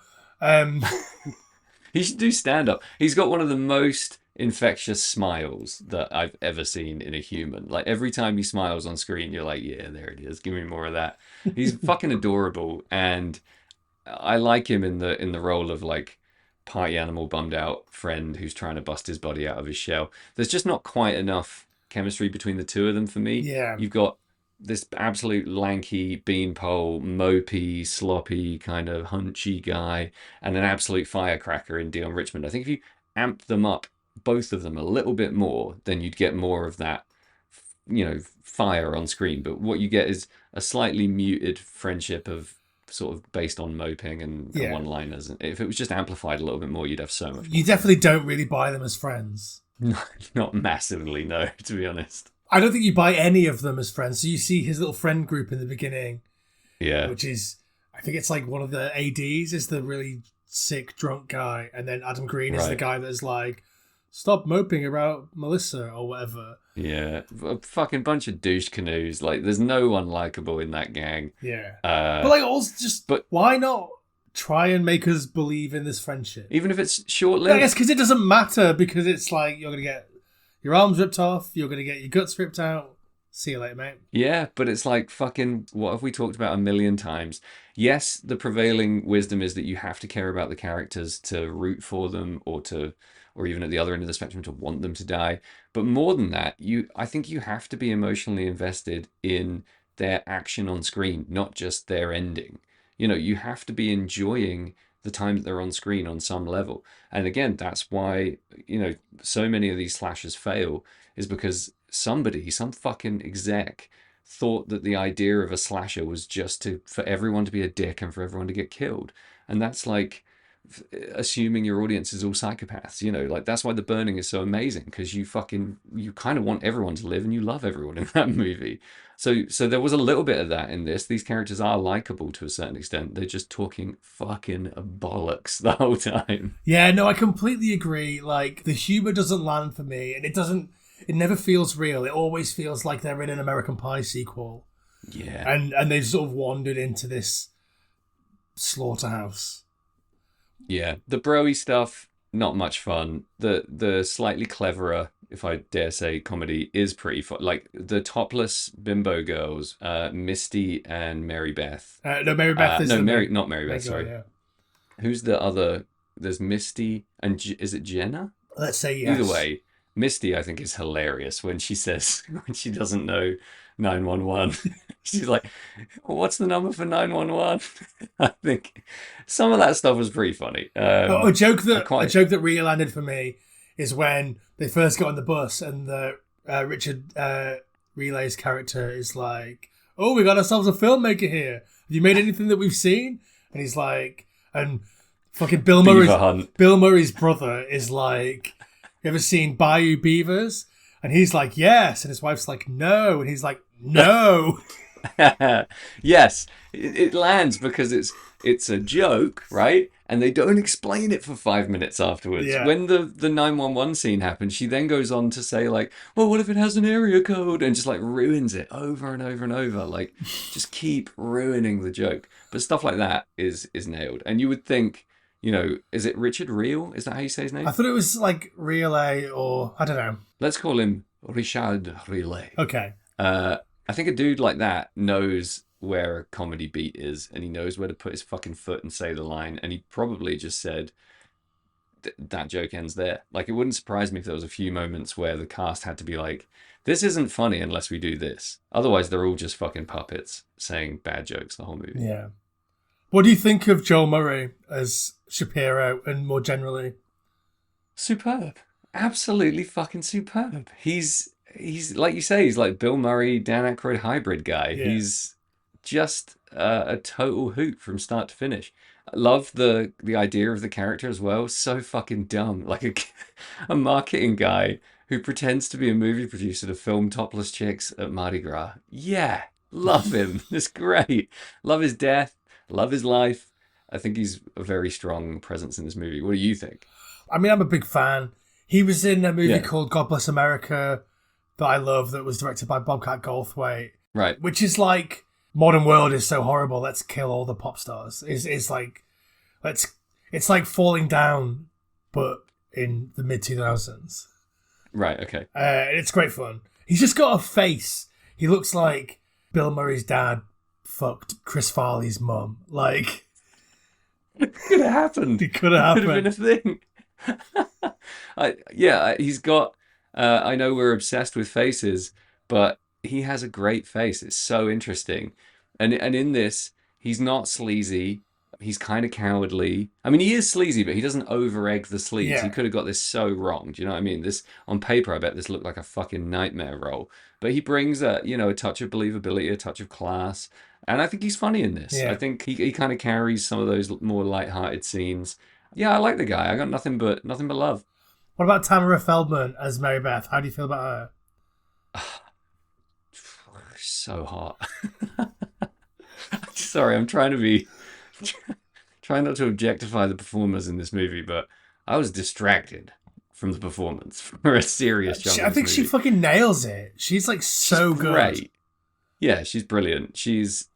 he should do stand up. He's got one of the most infectious smiles that I've ever seen in a human. Like every time he smiles on screen, you're like, yeah, there it is. Give me more of that. He's fucking adorable, and I like him in the role of like party animal bummed out friend who's trying to bust his body out of his shell. There's just not quite enough chemistry between the two of them for me. yeah. You've got this absolute lanky beanpole, mopey, sloppy, kind of hunchy guy, and an absolute firecracker in Dion Richmond. I think if you amp them up, both of them, a little bit more, then you'd get more of that, fire on screen. But what you get is a slightly muted friendship of sort of based on moping and Yeah. one-liners. If it was just amplified a little bit more, you'd have so much more. You definitely don't really buy them as friends. Not massively, no, to be honest. I don't think you buy any of them as friends. So you see his little friend group in the beginning, Yeah. which is, I think it's like one of the ADs is the really sick drunk guy, and then Adam Green is the Right. guy that's like, stop moping about Melissa or whatever. Yeah, a fucking bunch of douche canoes. Like, there's no one likable in that gang. Yeah. Uh, But like, also just, but- why not try and make us believe in this friendship? even if it's I short-lived. guess because it doesn't matter, because it's like, you're going to get your arms ripped off, you're going to get your guts ripped out. See you later, mate. Yeah, but it's like fucking, what have we talked about a million times? Yes, the prevailing wisdom is that you have to care about the characters to root for them or even at the other end of the spectrum to want them to die. But more than that, I think you have to be emotionally invested in their action on screen, not just their ending. You have to be enjoying the time that they're on screen on some level. And again, that's why, so many of these slashers fail, is because some fucking exec thought that the idea of a slasher was just for everyone to be a dick and for everyone to get killed. And that's like assuming your audience is all psychopaths, like that's why The Burning is so amazing, because you kind of want everyone to live and you love everyone in that movie. So there was a little bit of that in this. These characters are likable to a certain extent. They're just talking fucking bollocks the whole time. Yeah, no, I completely agree. Like, the humor doesn't land for me, and it never feels real. It always feels like they're in an American Pie sequel. Yeah. And they've sort of wandered into this slaughterhouse. Yeah, the broy stuff, not much fun. The slightly cleverer, if I dare say, comedy is pretty fun. Like the topless bimbo girls, Misty and Mary Beth. No, Mary Beth is no, the Mary, main- not Mary main Beth. girl, Sorry, yeah. who's the other? There's Misty and is it Jenna? Let's say yes. Either way, Misty I think is hilarious when she says when she doesn't know 911. She's like, "What's the number for 911?" I think some of that stuff was pretty funny. A joke quite- that really landed for me is when they first got on the bus and the Richard Relay's character is like, "Oh, we got ourselves a filmmaker here. Have you made anything that we've seen?" And he's like, and fucking Bill Beaver Hunt. Murray's brother is like, "You ever seen Bayou Beavers?" And he's like, "Yes." And his wife's like, "No." And he's like, "No." Yes, it lands because it's a joke, right? And they don't explain it for 5 minutes afterwards. Yeah. When the 911 scene happens, she then goes on to say like, "Well, what if it has an area code?" and just like ruins it over and over and over. Like, just keep ruining the joke. But stuff like that is nailed. And you would think, is it Richard Reel? Is that how you say his name? I thought it was like Relay or I don't know. Let's call him Richard Relay. Okay. I think a dude like that knows where a comedy beat is, and he knows where to put his fucking foot and say the line, and he probably just said, that joke ends there. Like, it wouldn't surprise me if there was a few moments where the cast had to be like, this isn't funny unless we do this. Otherwise, they're all just fucking puppets saying bad jokes the whole movie. Yeah. What do you think of Joel Murray as Shapiro and more generally? Superb. Absolutely fucking superb. He's like you say, he's like Bill Murray, Dan Aykroyd hybrid guy. Yeah. He's just a total hoot from start to finish. I love the idea of the character as well. So fucking dumb. Like a marketing guy who pretends to be a movie producer to film topless chicks at Mardi Gras. Yeah, love him. It's great. Love his death. Love his life. I think he's a very strong presence in this movie. What do you think? I mean, I'm a big fan. He was in a movie Yeah. called God Bless America that I love that was directed by Bobcat Goldthwait. Right. Which is like, modern world is so horrible, let's kill all the pop stars. It's like, it's like Falling Down, but in the mid-2000s. Right, okay. It's great fun. He's just got a face. He looks like Bill Murray's dad fucked Chris Farley's mum. Like, It could have happened. it could have Could have happened. been a thing. He's got. I know we're obsessed with faces, but he has a great face. It's so interesting, and in this, he's not sleazy. He's kind of cowardly. I mean, he is sleazy, but he doesn't over egg the sleaze. Yeah. He could have got this so wrong. Do you know what I mean? This on paper, I bet this looked like a fucking nightmare role. But he brings a touch of believability, a touch of class, and I think he's funny in this. Yeah. I think he kind of carries some of those more light-hearted scenes. Yeah, I like the guy. I got nothing but love. What about Tamara Feldman as Mary Beth? How do you feel about her? So hot. Sorry, I'm trying not to objectify the performers in this movie, but I was distracted from the performance for a serious Juggalo I think movie. she fucking nails it. She's like so She's good. great. Yeah, she's brilliant. She's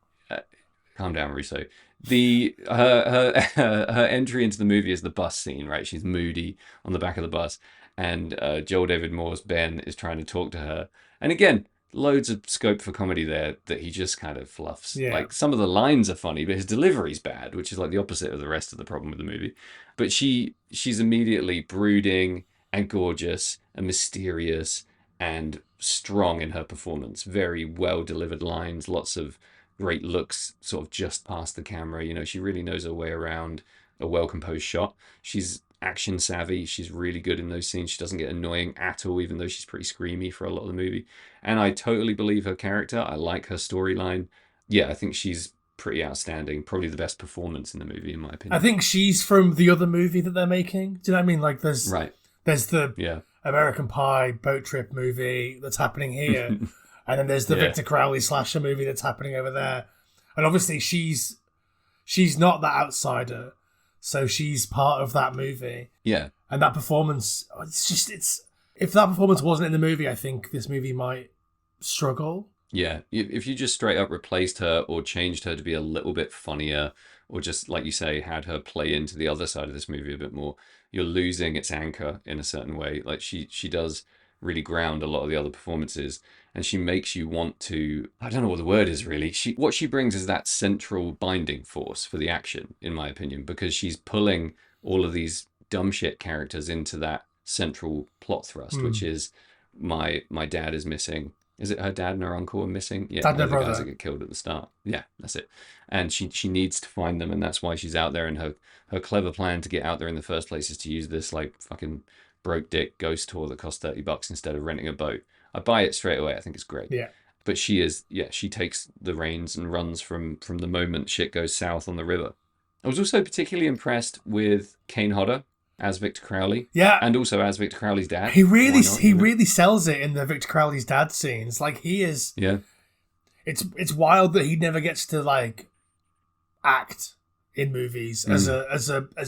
calm down, Russo. Her entry into the movie is the bus scene, right? She's moody on the back of the bus, and Joel David Moore's Ben is trying to talk to her. And again, loads of scope for comedy there that he just kind of fluffs. Yeah. Like, some of the lines are funny, but his delivery's bad, which is like the opposite of the rest of the problem with the movie. But she's immediately brooding and gorgeous and mysterious and strong in her performance. Very well delivered lines, lots of great looks sort of just past the camera. She really knows her way around a well composed shot. She's action savvy. She's really good in those scenes. She doesn't get annoying at all, even though she's pretty screamy for a lot of the movie. And I totally believe her character. I like her storyline. Yeah, I think she's pretty outstanding. Probably the best performance in the movie, in my opinion. I think she's from the other movie that they're making. Do you know what I mean? Like, there's the Yeah. American Pie boat trip movie that's happening here, and then there's the Yeah. Victor Crowley slasher movie that's happening over there. And obviously, she's not that outsider, so she's part of that movie. Yeah. And that performance, it's if that performance wasn't in the movie, I think this movie might struggle. Yeah, if you just straight up replaced her or changed her to be a little bit funnier, or just, like you say, had her play into the other side of this movie a bit more, you're losing its anchor in a certain way. Like, she does really ground a lot of the other performances, and she makes you want to, I don't know what the word is really. What she brings is that central binding force for the action, in my opinion, because she's pulling all of these dumb shit characters into that central plot thrust, which is my dad is missing. Is it her dad and her uncle are missing? Yeah, Dad and they're the brother. guys that get killed at the start. Yeah, that's it. And she needs to find them, and that's why she's out there. And her clever plan to get out there in the first place is to use this like fucking broke dick ghost tour that costs $30 instead of renting a boat. I buy it straight away. I think it's great. Yeah. But she takes the reins and runs from the moment shit goes south on the river. I was also particularly impressed with Kane Hodder as Victor Crowley. Yeah. And also as Victor Crowley's dad. He really, Why not, he you know? really sells it in the Victor Crowley's dad scenes. Like, he is. Yeah. It's wild that he never gets to like act in movies as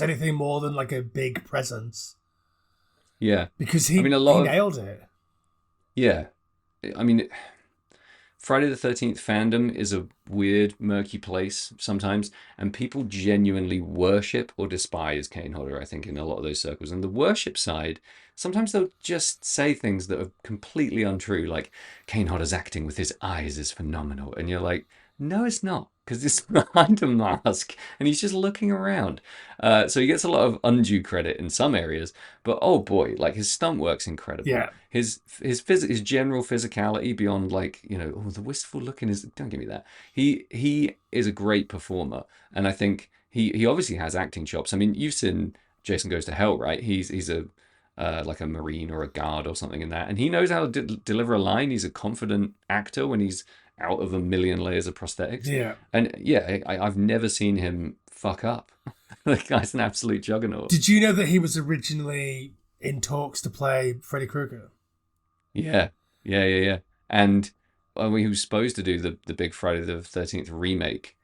anything more than like a big presence, Yeah. because I mean, a lot he of- nailed it. Yeah. I mean, Friday the 13th fandom is a weird, murky place sometimes, and people genuinely worship or despise Kane Hodder, I think, in a lot of those circles. And the worship side, sometimes they'll just say things that are completely untrue, like, Kane Hodder's acting with his eyes is phenomenal. And you're like, no, it's not, because it's behind a mask, and he's just looking around. So he gets a lot of undue credit in some areas, but oh boy, like his stunt work's incredible. Yeah. His general physicality beyond like, oh, the wistful look in his, don't give me that. He is a great performer, and I think he obviously has acting chops. I mean, you've seen Jason Goes to Hell, right? He's a like a marine or a guard or something in that, and he knows how to deliver a line. He's a confident actor when he's out of a million layers of prosthetics. Yeah. And yeah, I've never seen him fuck up. The guy's an absolute juggernaut. Did you know that he was originally in talks to play Freddy Krueger? Yeah. And he was supposed to do the big Friday the 13th remake.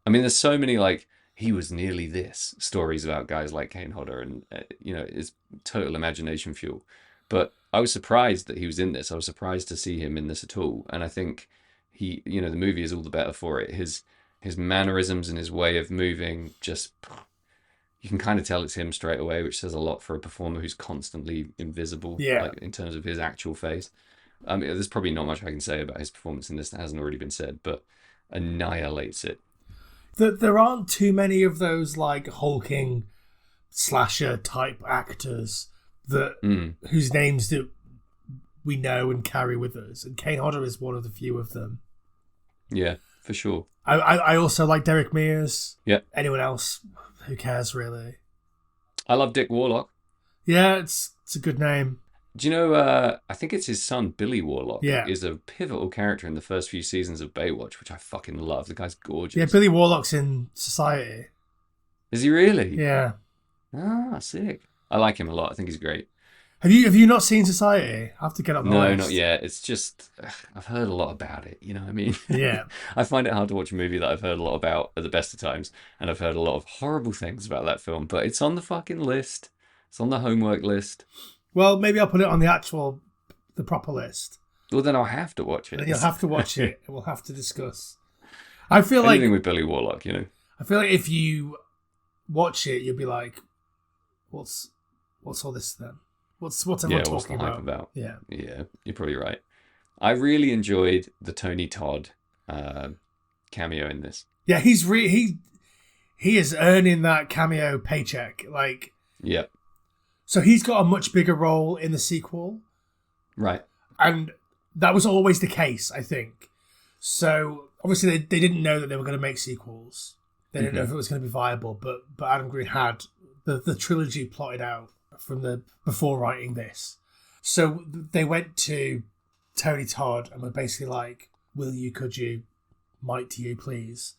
I mean, there's so many, like, he was nearly this stories about guys like Kane Hodder, and, it's total imagination fuel. But I was surprised that he was in this. I was surprised to see him in this at all. And I think the movie is all the better for it. His mannerisms and his way of moving, just, you can kind of tell it's him straight away, which says a lot for a performer who's constantly invisible, like, in terms of his actual face. I mean, there's probably not much I can say about his performance in this that hasn't already been said, but annihilates it. There aren't too many of those like hulking slasher type actors whose names that we know and carry with us, and Kane Hodder is one of the few of them. Yeah, for sure. I also like Derek Mears. Yeah. Anyone else? Who cares, really? I love Dick Warlock. Yeah, it's a good name. Do you know, I think it's his son, Billy Warlock, is a pivotal character in the first few seasons of Baywatch, which I fucking love. The guy's gorgeous. Yeah, Billy Warlock's in Society. Is he really? Yeah. Ah, sick. I like him a lot. I think he's great. Have you not seen Society? I have to get on the list. No, not yet. It's just, I've heard a lot about it, you know what I mean? Yeah. I find it hard to watch a movie that I've heard a lot about at the best of times, and I've heard a lot of horrible things about that film, but it's on the fucking list. It's on the homework list. Well, maybe I'll put it on the proper list. Well, then I'll have to watch it. Then you'll have to watch it, and we'll have to discuss. I feel Anything with Billy Warlock, I feel like if you watch it, you'll be like, what's all this then? What's everyone talking the hype about? Yeah, you're probably right. I really enjoyed the Tony Todd cameo in this. Yeah, he is earning that cameo paycheck. Like, yeah. So he's got a much bigger role in the sequel, right? And that was always the case, I think. So obviously they didn't know that they were going to make sequels. They didn't know if it was going to be viable, but Adam Green had the trilogy plotted out from before writing this. So they went to Tony Todd and were basically like, will you, could you, might you, please?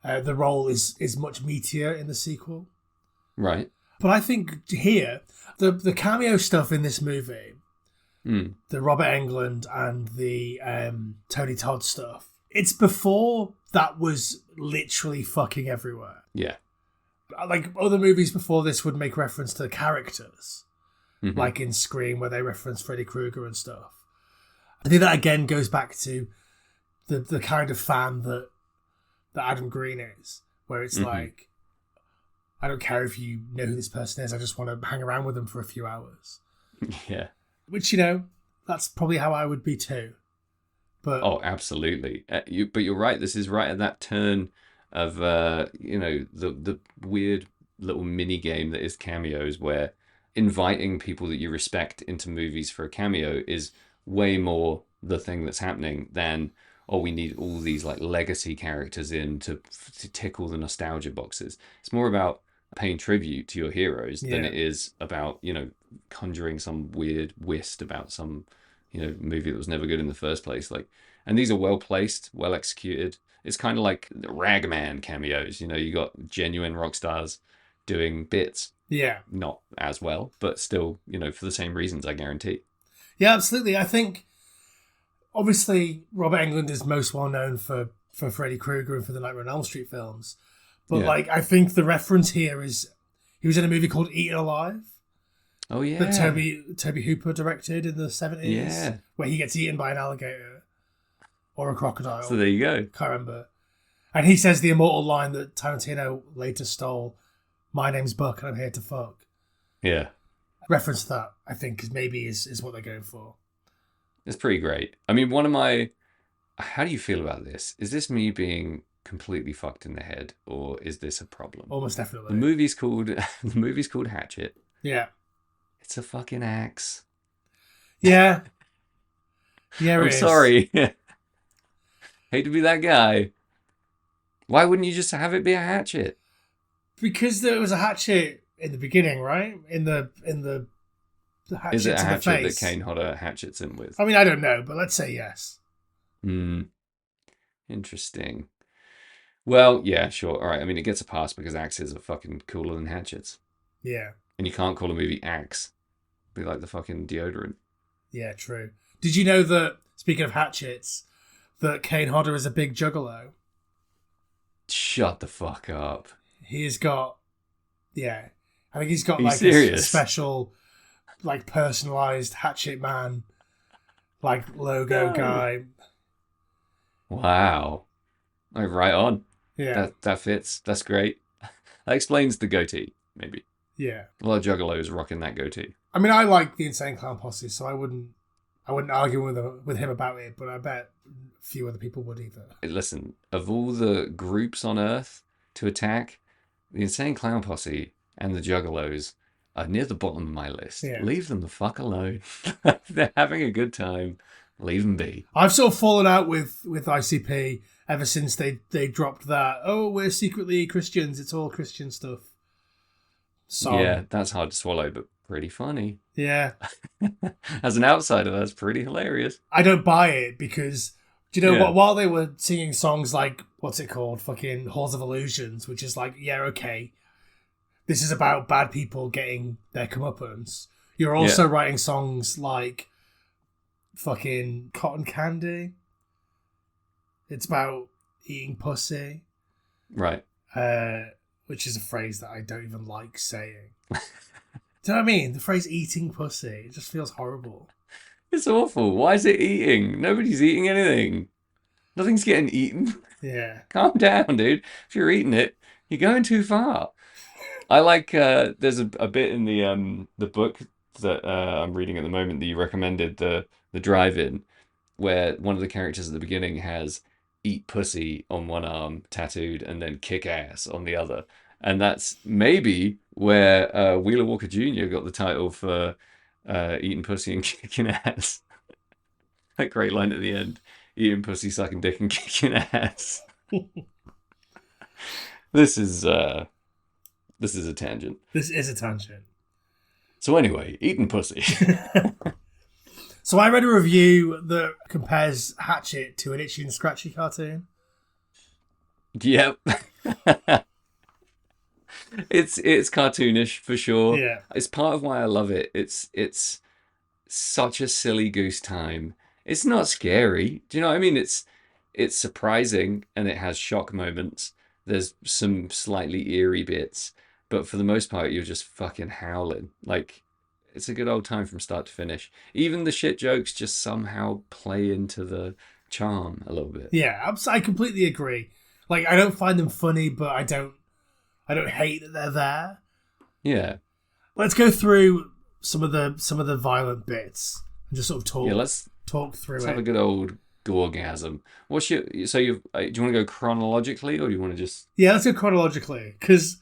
The role is much meatier in the sequel. Right. But I think here, the cameo stuff in this movie, the Robert Englund and the Tony Todd stuff, it's before that was literally fucking everywhere. Yeah. Like, other movies before this would make reference to the characters, like in Scream, where they reference Freddy Krueger and stuff. I think that, again, goes back to the kind of fan that Adam Green is, where it's like, I don't care if you know who this person is, I just want to hang around with them for a few hours. Yeah. Which, that's probably how I would be too. But absolutely. But you're right, this is right at that turn of, the weird little mini game that is cameos, where inviting people that you respect into movies for a cameo is way more the thing that's happening than, we need all these like legacy characters in to tick all the nostalgia boxes. It's more about paying tribute to your heroes than it is about, conjuring some weird whist about some, movie that was never good in the first place. Like, and these are well placed, well executed. It's kind of like Ragman cameos. You got genuine rock stars doing bits. Yeah. Not as well, but still, for the same reasons, I guarantee. Yeah, absolutely. I think, obviously, Robert Englund is most well known for Freddy Krueger and for the Nightmare on Elm Street films. But, I think the reference here is he was in a movie called Eaten Alive. Oh, yeah. That Toby Hooper directed in the 70s. Yeah. Where he gets eaten by an alligator. or a crocodile. So there you go. Can't remember. And he says the immortal line that Tarantino later stole, "My name's Buck and I'm here to fuck." Yeah. Reference to that, I think, is what they're going for. It's pretty great. I mean, how do you feel about this? Is this me being completely fucked in the head, or is this a problem? Almost definitely. The movie's called Hatchet. Yeah. It's a fucking axe. Yeah. Yeah, I'm sorry. Hate to be that guy. Why wouldn't you just have it be a hatchet? Because there was a hatchet in the beginning, right? In the hatchet. Is it a to hatchet the that face. Kane Hodder hatchets in with? I mean, I don't know, but let's say yes. Interesting. Well, yeah, sure. All right. I mean, it gets a pass because axes are fucking cooler than hatchets. Yeah. And you can't call a movie Axe. Be like the fucking deodorant. Yeah, true. Did you know that, speaking of hatchets, that Kane Hodder is a big juggalo? Shut the fuck up. He's got, yeah, I think he's got Are you like a serious? special, like personalized Hatchet Man, like logo guy. Wow. Like, right on. Yeah, That fits. That's great. That explains the goatee, maybe. yeah. A lot of juggalos rocking that goatee. I mean, I like the Insane Clown Posse, so I wouldn't argue with him about it, but I bet few other people would either. Listen, of all the groups on Earth to attack, the Insane Clown Posse and the Juggalos are near the bottom of my list. Yeah. Leave them the fuck alone. They're having a good time. Leave them be. I've sort of fallen out with ICP ever since they dropped that, "Oh, we're secretly Christians, it's all Christian stuff." So Yeah, that's hard to swallow, but pretty funny. yeah. As an outsider, that's pretty hilarious. I don't buy it because, do you know Yeah. what? While they were singing songs like, what's it called? Fucking Halls of Illusions, which is like, yeah, okay. This is about bad people getting their comeuppance. You're also writing songs like fucking Cotton Candy. It's about eating pussy. Right. Which is a phrase that I don't even like saying. Do you know what I mean? The phrase eating pussy, it just feels horrible. It's awful. Why is it eating? Nobody's eating anything. Nothing's getting eaten. Yeah. Calm down, dude. If you're eating it, you're going too far. I like, there's a bit in the book that I'm reading at the moment that you recommended, the drive-in, where one of the characters at the beginning has eat pussy on one arm tattooed and then kick ass on the other. And that's maybe where Wheeler Walker Jr. got the title for eating pussy and kicking ass. That great line at the end. Eating pussy, sucking dick, and kicking ass. This is a tangent. This is a tangent. So anyway, eating pussy. So I read a review that compares Hatchet to an Itchy and Scratchy cartoon. Yep. It's cartoonish for sure. Yeah. It's part of why I love it. It's such a silly goose time. It's not scary. Do you know what I mean? It's surprising and it has shock moments. There's some slightly eerie bits, but for the most part you're just fucking howling. Like, it's a good old time from start to finish. Even the shit jokes just somehow play into the charm a little bit. Yeah, I completely agree. Like, I don't find them funny, but I don't hate that they're there. Yeah. Let's go through some of the violent bits and just sort of talk. Yeah, let's through Let's it. have a good old goregasm. What's your do you want to go chronologically or do you want to just? Yeah, let's go chronologically because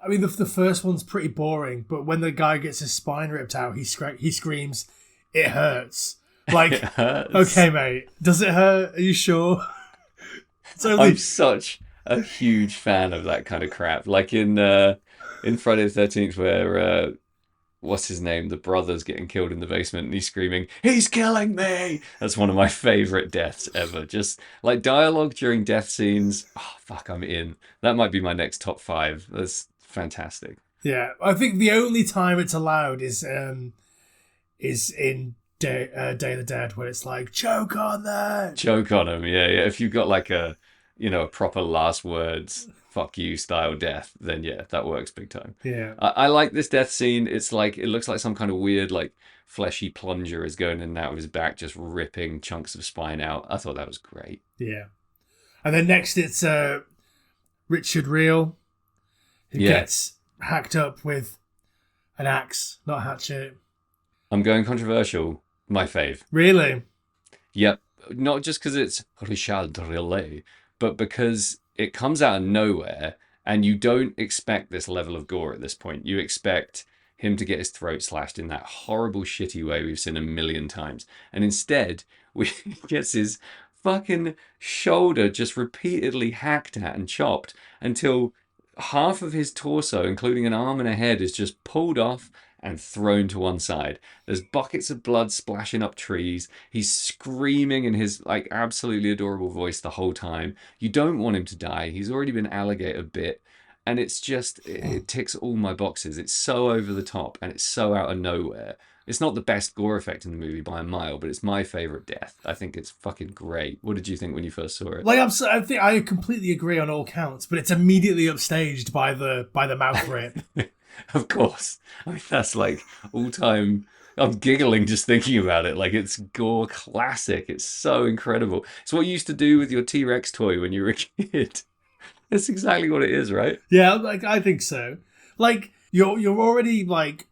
I mean the first one's pretty boring, but when the guy gets his spine ripped out, he screams, "It hurts!" Like, It hurts. Okay, mate, does it hurt? Are you sure? It's only... I'm such a huge fan of that kind of crap. Like in Friday the 13th, where what's his name? The brother's getting killed in the basement, and he's screaming, "He's killing me!" That's one of my favorite deaths ever. Just like dialogue during death scenes. Oh fuck, I'm in. That might be my next top 5. That's fantastic. Yeah, I think the only time it's allowed is in Day of the Dead, where it's like, choke on that. Choke on him, yeah. If you've got like a proper last words, fuck you style death, then yeah, that works big time. Yeah. I like this death scene. It's like, it looks like some kind of weird like fleshy plunger is going in and out of his back, just ripping chunks of spine out. I thought that was great. Yeah. And then next it's Richard Reel, who gets hacked up with an axe, not a hatchet. I'm going controversial. My fave. Really? Yep. Not just because it's Richard Reel, but because it comes out of nowhere and you don't expect this level of gore at this point. You expect him to get his throat slashed in that horrible, shitty way we've seen a million times. And instead, he gets his fucking shoulder just repeatedly hacked at and chopped until half of his torso, including an arm and a head, is just pulled off and thrown to one side. There's buckets of blood splashing up trees. He's screaming in his like absolutely adorable voice the whole time. You don't want him to die. He's already been alligator bit. And it's just, it ticks all my boxes. It's so over the top and it's so out of nowhere. It's not the best gore effect in the movie by a mile, but it's my favorite death. I think it's fucking great. What did you think when you first saw it? Like I think I completely agree on all counts, but it's immediately upstaged by the mouth rip. Of course. I mean, that's like all time. I'm giggling just thinking about it. Like, it's gore classic. It's so incredible. It's what you used to do with your T-Rex toy when you were a kid. That's exactly what it is, right? Yeah, like I think so. Like you're already like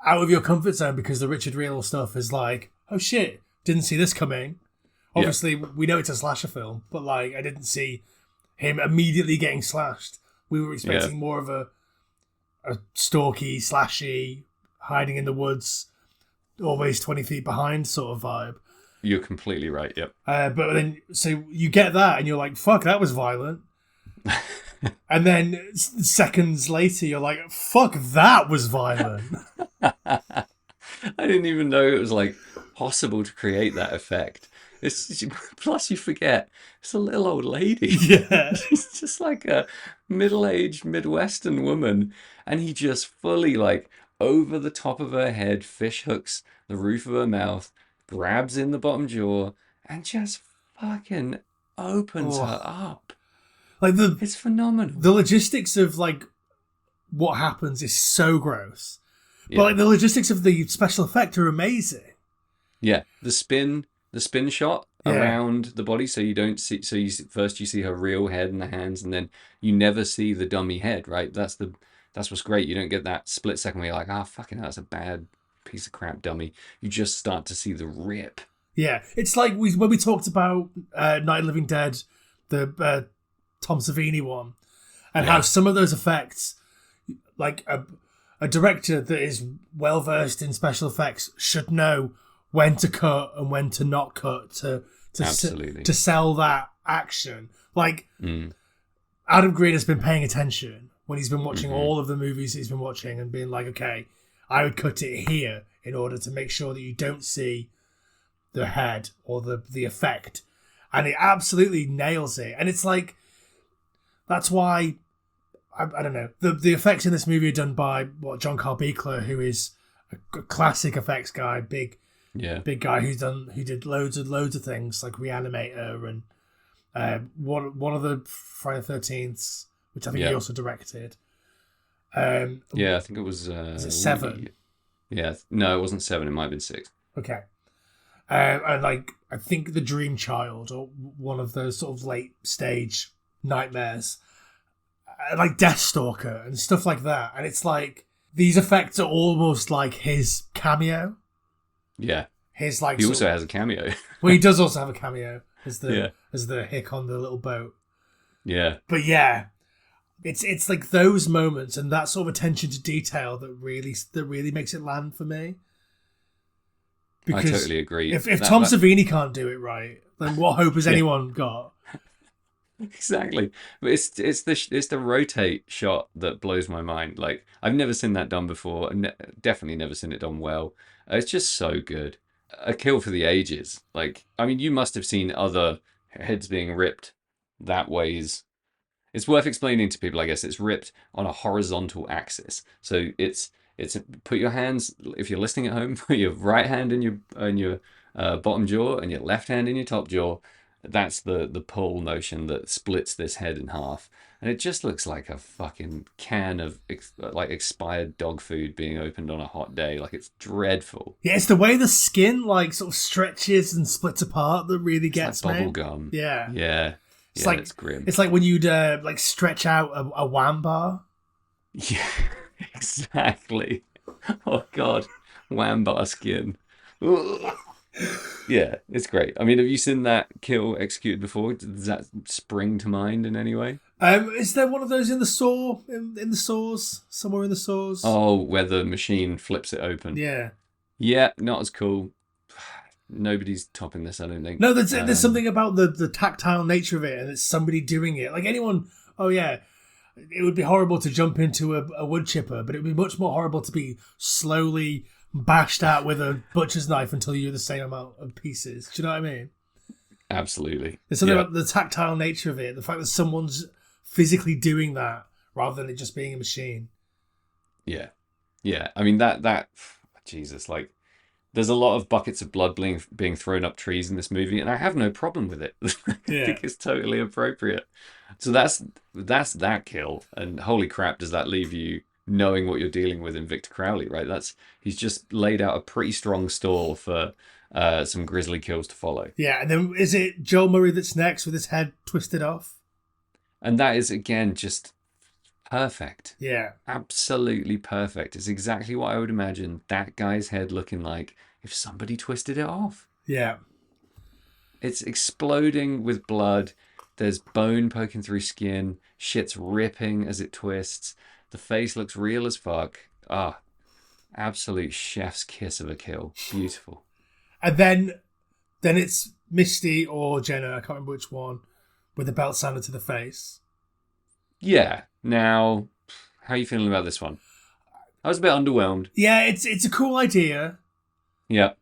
out of your comfort zone because the Richard Reel stuff is like, oh shit, didn't see this coming. Obviously, we know it's a slasher film, but like I didn't see him immediately getting slashed. We were expecting more of a stalky, slashy, hiding in the woods, always 20 feet behind sort of vibe. You're completely right, yep. But then, so you get that and you're like, fuck, that was violent. And then seconds later, you're like, fuck, that was violent. I didn't even know it was like possible to create that effect. Plus, you forget it's a little old lady. Yeah. She's just like a middle-aged Midwestern woman, and he just fully like over the top of her head, fish hooks the roof of her mouth, grabs in the bottom jaw, and just fucking opens her up. Like it's phenomenal. The logistics of like what happens is so gross, but like the logistics of the special effect are amazing. Yeah, the spin shot around the body, so you don't see. So first you see her real head and the hands, and then you never see the dummy head. Right, that's what's great. You don't get that split second where you're like, fucking hell, that's a bad piece of crap dummy. You just start to see the rip. Yeah, it's like when we talked about Night of the Living Dead, the Tom Savini one, and how some of those effects, like a director that is well versed in special effects should know when to cut and when to not cut to sell that action. Like Adam Green has been paying attention when he's been watching all of the movies he's been watching and being like, okay, I would cut it here in order to make sure that you don't see the head or the effect, and it absolutely nails it. And it's like, that's why I don't know, the effects in this movie are done by John Carl Buechler, who is a classic effects guy, big guy who did loads of things like Reanimator and one of the Friday the 13th, which I think he also directed. I think it was. Is it 7? Yeah, no, it wasn't 7. It might have been 6. Okay. And like I think The Dream Child, or one of those sort of late stage nightmares, like Deathstalker and stuff like that. And it's like these effects are almost like his cameo. Yeah. His like he also has a cameo. Well, he does also have a cameo as the hick on the little boat. Yeah. But yeah, it's like those moments and that sort of attention to detail that really makes it land for me. Because I totally agree. If Tom Savini can't do it right, then what hope has anyone got? Exactly. But it's the rotate shot that blows my mind. Like, I've never seen that done before, and definitely never seen it done well. It's just so good. A kill for the ages. Like, I mean, you must have seen other heads being ripped that ways. It's worth explaining to people, I guess. It's ripped on a horizontal axis. So it's put your hands, if you're listening at home, put your right hand in your bottom jaw and your left hand in your top jaw, That's the pull notion that splits this head in half. And it just looks like a fucking can of like expired dog food being opened on a hot day. Like, it's dreadful. Yeah, it's the way the skin like sort of stretches and splits apart that really It's gets like me. bubble gum. Yeah. Yeah. It's Yeah, like it's grim. It's like when you'd like stretch out a wham bar. Yeah, exactly. Oh God, Wambar skin. Ugh. Yeah, it's great. I mean, have you seen that kill executed before? Does that spring to mind in any way? Is there one of those in the saw in the saws somewhere in the saws? Oh, where the machine flips it open. Yeah. Yeah, not as cool. Nobody's topping this, I don't think. No, there's something about the tactile nature of it, and it's somebody doing it. Like anyone, oh yeah, it would be horrible to jump into a wood chipper, but it would be much more horrible to be slowly bashed out with a butcher's knife until you're the same amount of pieces. Do you know what I mean? Absolutely. There's something about the tactile nature of it, the fact that someone's physically doing that rather than it just being a machine. Yeah. Yeah. I mean, that Jesus, like, there's a lot of buckets of blood being thrown up trees in this movie, and I have no problem with it. I think it's totally appropriate. So that's that kill, and holy crap, does that leave you knowing what you're dealing with in Victor Crowley, right? He's just laid out a pretty strong stall for some grisly kills to follow. Yeah, and then is it Joel Murray that's next with his head twisted off? And that is, again, just perfect. Yeah. Absolutely perfect. It's exactly what I would imagine that guy's head looking like if somebody twisted it off. Yeah. It's exploding with blood. There's bone poking through skin. Shit's ripping as it twists. The face looks real as fuck. Ah, absolute chef's kiss of a kill. Beautiful. And then it's Misty or Jenna, I can't remember which one, with the belt sander to the face. Yeah. Now, how are you feeling about this one? I was a bit underwhelmed. Yeah, it's a cool idea. Yeah.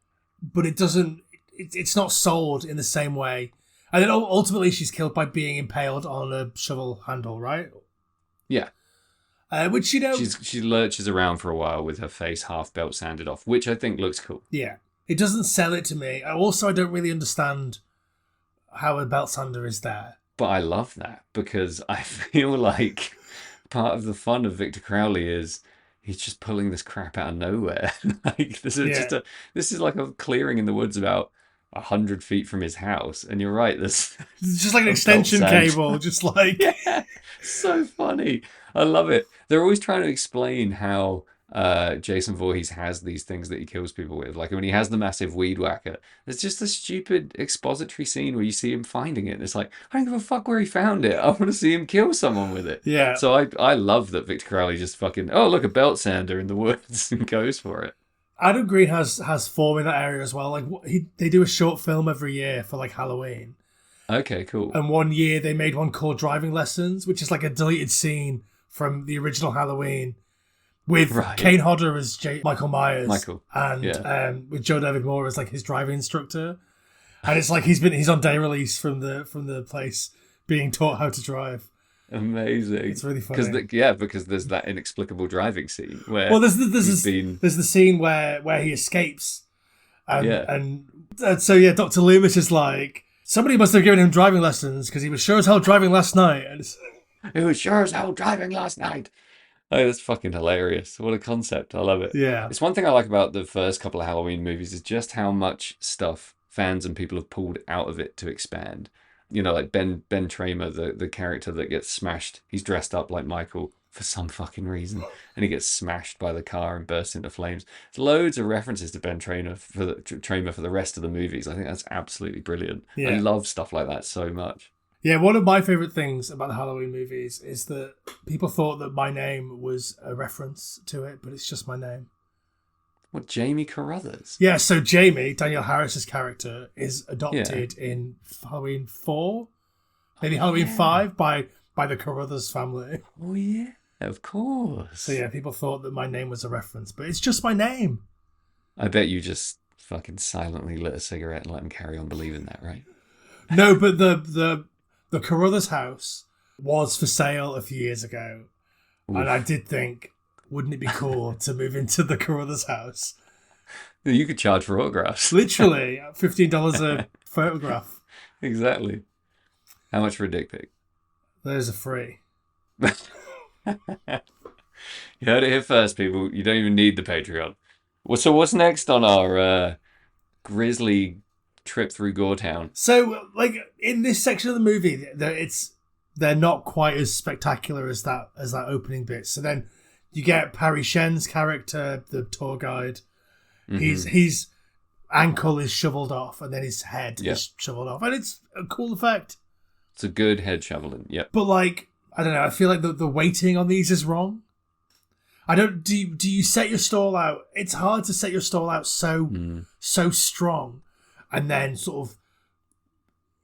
But it doesn't. It's not sold in the same way. And then ultimately, she's killed by being impaled on a shovel handle, right? Yeah. Which she lurches around for a while with her face half belt sanded off, which I think looks cool. Yeah, it doesn't sell it to me. Also, I don't really understand how a belt sander is there. But I love that because I feel like part of the fun of Victor Crowley is he's just pulling this crap out of nowhere. Like this is like a clearing in the woods about 100 feet from his house, and you're right. It's just like an extension cable, just like yeah, so funny. I love it. They're always trying to explain how Jason Voorhees has these things that he kills people with. Like when he has the massive weed whacker, there's just a stupid expository scene where you see him finding it, and it's like, I don't give a fuck where he found it. I want to see him kill someone with it. Yeah. So I love that Victor Crowley just fucking, oh look, a belt sander in the woods and goes for it. Adam Green has form in that area as well. Like they do a short film every year for like Halloween. Okay, cool. And one year they made one called Driving Lessons, which is like a deleted scene from the original Halloween with Kane Hodder as Michael Myers. And with Joe David Moore as like his driving instructor. And it's like he's on day release from the place being taught how to drive. Amazing. It's really funny. Because there's that inexplicable driving scene where there's the scene where he escapes, and so Dr. Loomis is like, somebody must have given him driving lessons because he was sure as hell driving last night. And it was sure as hell driving last night. Oh, that's fucking hilarious. What a concept. I love it. Yeah. It's one thing I like about the first couple of Halloween movies is just how much stuff fans and people have pulled out of it to expand. You know, like Ben Tramer, the character that gets smashed. He's dressed up like Michael for some fucking reason, and he gets smashed by the car and bursts into flames. There's loads of references to Ben Tramer for the rest of the movies. I think that's absolutely brilliant. Yeah. I love stuff like that so much. Yeah, one of my favourite things about the Halloween movies is that people thought that my name was a reference to it, but it's just my name. What, Jamie Carruthers? Yeah, so Jamie, Danielle Harris's character, is adopted in Halloween 4, maybe Halloween 5 by the Carruthers family. Oh, yeah, of course. So yeah, people thought that my name was a reference, but it's just my name. I bet you just fucking silently lit a cigarette and let him carry on believing that, right? No, but the Carruthers house was for sale a few years ago. Oof. And I did think, wouldn't it be cool to move into the Carruthers house? You could charge for autographs. Literally, $15 a photograph. Exactly. How much for a dick pic? Those are free. You heard it here first, people. You don't even need the Patreon. Well, so what's next on our grisly trip through Goretown? So, like in this section of the movie, they're not quite as spectacular as that opening bit. So then you get Parry Shen's character, the tour guide. His ankle is shoveled off, and then his head is shoveled off, and it's a cool effect. It's a good head shoveling. Yep. But like, I don't know. I feel like the weighting on these is wrong. I don't. Do you set your stall out? It's hard to set your stall out so strong, and then sort of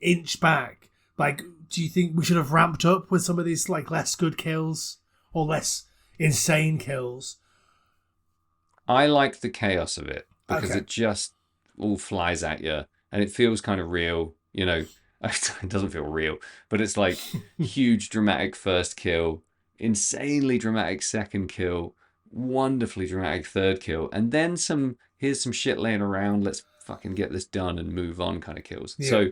inch back. Like, do you think we should have ramped up with some of these like less good kills or less insane kills? I like the chaos of it because Okay. it just all flies at you and it feels kind of real. You know, it doesn't feel real, but it's like huge dramatic first kill, insanely dramatic second kill, wonderfully dramatic third kill, and then here's some shit laying around, let's fucking get this done and move on kind of kills. Yeah. So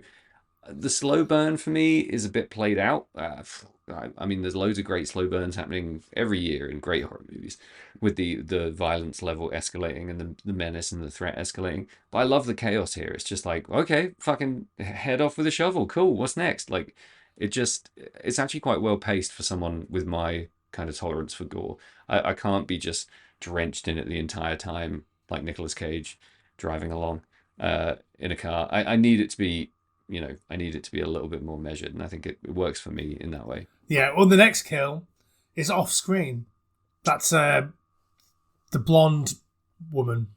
the slow burn for me is a bit played out. I mean, there's loads of great slow burns happening every year in great horror movies, with the violence level escalating and the menace and the threat escalating. But I love the chaos here. It's just like, okay, fucking head off with a shovel. Cool. What's next? Like, it's actually quite well paced for someone with my kind of tolerance for gore. I can't be just drenched in it the entire time like Nicolas Cage driving along in a car. I need it to be. I need it to be a little bit more measured, and I think it works for me in that way. Yeah. Well, the next kill is off screen. That's the blonde woman.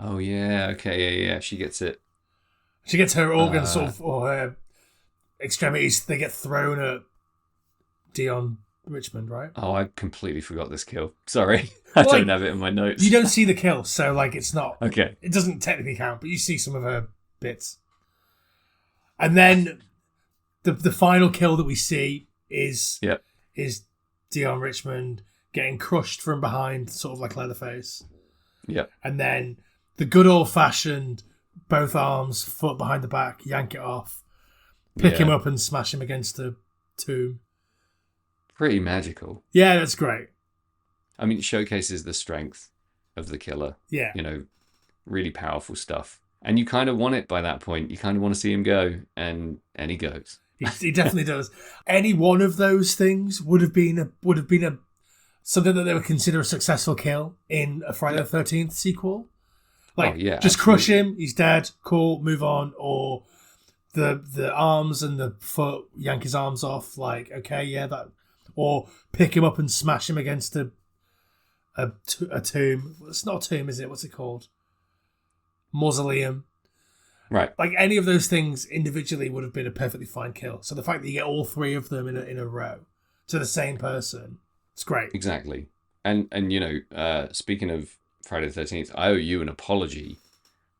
Oh yeah, okay, yeah. She gets it. She gets her organs or her extremities. They get thrown at Dion Richmond, right? Oh, I completely forgot this kill. Sorry, I don't have it in my notes. You don't see the kill, so like it's not. Okay. It doesn't technically count, but you see some of her bits. And then the final kill that we see is Dion Richmond getting crushed from behind, sort of like Leatherface. Yep. And then the good old fashioned both arms, foot behind the back, yank it off, pick him up and smash him against the tomb. Pretty magical. Yeah, that's great. I mean, it showcases the strength of the killer. Yeah. Really powerful stuff. And you kind of want it by that point. You kind of want to see him go, and he goes. He definitely does. Any one of those things would have been a something that they would consider a successful kill in a Friday the 13th sequel. Like, just crush him, he's dead, cool, move on. Or the arms and the foot, yank his arms off, like, okay, yeah, that. Or pick him up and smash him against a tomb. It's not a tomb, is it? What's it called? Mausoleum. Right. Like, any of those things individually would have been a perfectly fine kill. So the fact that you get all three of them in a row to the same person, it's great. Exactly. And speaking of Friday the 13th, I owe you an apology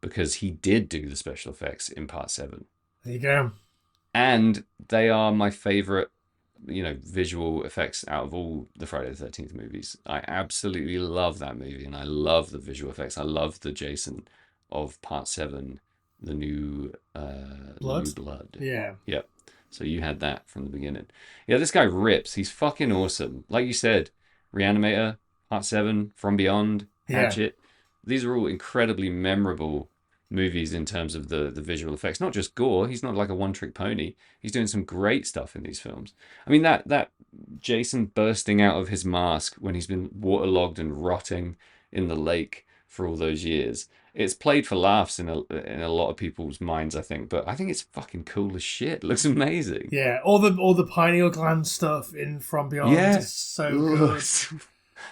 because he did do the special effects in part 7. There you go. And they are my favorite, visual effects out of all the Friday the 13th movies. I absolutely love that movie, and I love the visual effects. I love the Jason of part 7, the new blood. Yeah. Yep. So you had that from the beginning. Yeah, this guy rips. He's fucking awesome. Like you said, Reanimator, Part 7, From Beyond, Hatchet. These are all incredibly memorable movies in terms of the visual effects. Not just gore. He's not like a one-trick pony. He's doing some great stuff in these films. I mean, that Jason bursting out of his mask when he's been waterlogged and rotting in the lake for all those years. It's played for laughs in a lot of people's minds, I think, but I think it's fucking cool as shit. It looks amazing. Yeah, all the pineal gland stuff in From Beyond is so good.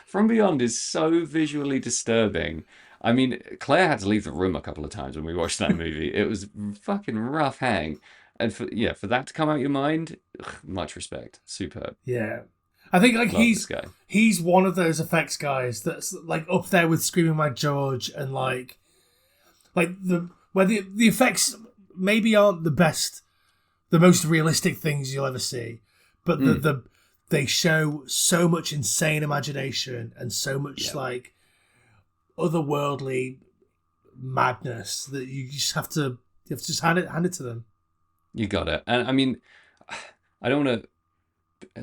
From Beyond is so visually disturbing. I mean, Claire had to leave the room a couple of times when we watched that movie. It was fucking rough hang. And for that to come out your mind, much respect. Superb. Yeah. I think like Love he's one of those effects guys that's like up there with Screaming Mad George and like the effects maybe aren't the most realistic things you'll ever see, but they show so much insane imagination and so much like otherworldly madness that you just have to just hand it to them. You got it. And I mean, I don't want to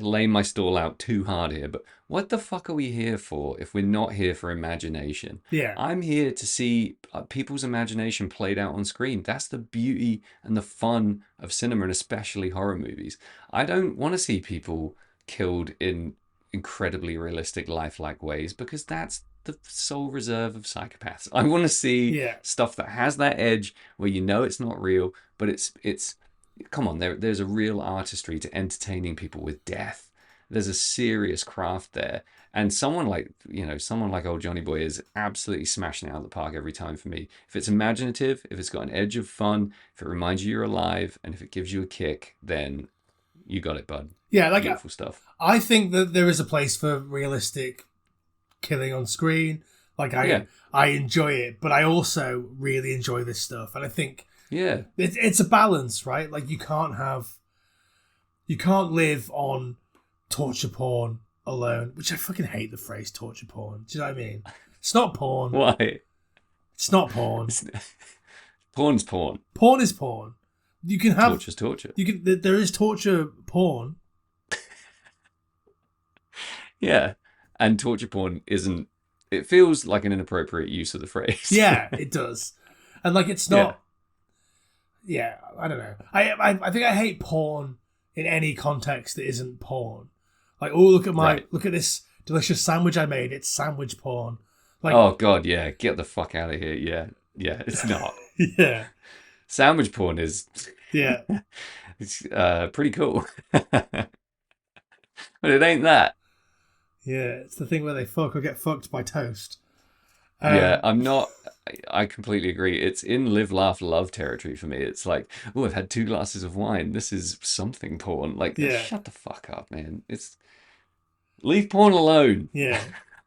lay my stall out too hard here, but what the fuck are we here for if we're not here for imagination? Yeah. I'm here to see people's imagination played out on screen. That's the beauty and the fun of cinema, and especially horror movies. I don't want to see people killed in incredibly realistic, lifelike ways, because that's the sole reserve of psychopaths. I want to see Yeah. stuff that has that edge where you know it's not real, but it's come on, there's a real artistry to entertaining people with death. There's a serious craft there. And someone like old Johnny Boy is absolutely smashing it out of the park every time for me. If it's imaginative, if it's got an edge of fun, if it reminds you you're alive, and if it gives you a kick, then you got it, bud. Yeah, like beautiful stuff. I think that there is a place for realistic killing on screen. Like I enjoy it, but I also really enjoy this stuff. And I think it's a balance, right? Like you can't live on torture porn alone, which I fucking hate the phrase torture porn. Do you know what I mean? It's not porn. Why? It's not porn. Porn's porn. Porn is porn. You can have Torture's torture. There is torture porn. Yeah, and torture porn isn't. It feels like an inappropriate use of the phrase. Yeah, it does, and like it's not. Yeah, I don't know. I think I hate porn in any context that isn't porn. Like, oh, look at this delicious sandwich I made. It's sandwich porn. Like, oh god, yeah, get the fuck out of here. Yeah, it's not. Yeah, sandwich porn is. Yeah, it's pretty cool, but it ain't that. Yeah, it's the thing where they fuck or get fucked by toast. Yeah, I completely agree. It's in live, laugh, love territory for me. It's like, oh, I've had 2 glasses of wine. This is something porn. Like, shut the fuck up, man. Leave porn alone. Yeah.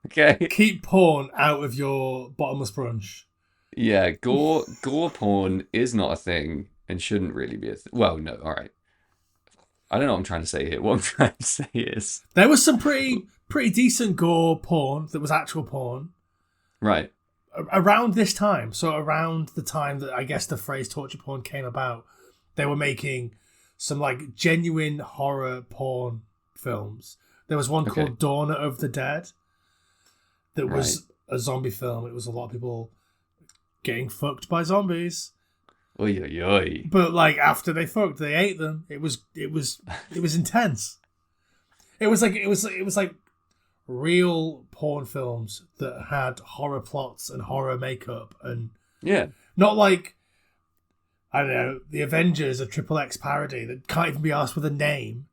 Okay. Keep porn out of your bottomless brunch. Yeah, gore porn is not a thing and shouldn't really be a thing. Well, no, all right. I don't know what I'm trying to say here. What I'm trying to say is there was some pretty decent gore porn that was actual porn. Right. Around this time, so around the time that I guess the phrase torture porn came about, they were making some like genuine horror porn films. There was one called Dawn of the Dead that was a zombie film. It was a lot of people getting fucked by zombies. Oy, oy, oy. But like after they fucked, they ate them. It was intense. It was like real porn films that had horror plots and horror makeup and not like, I don't know, the Avengers, a Triple X parody that can't even be asked with a name.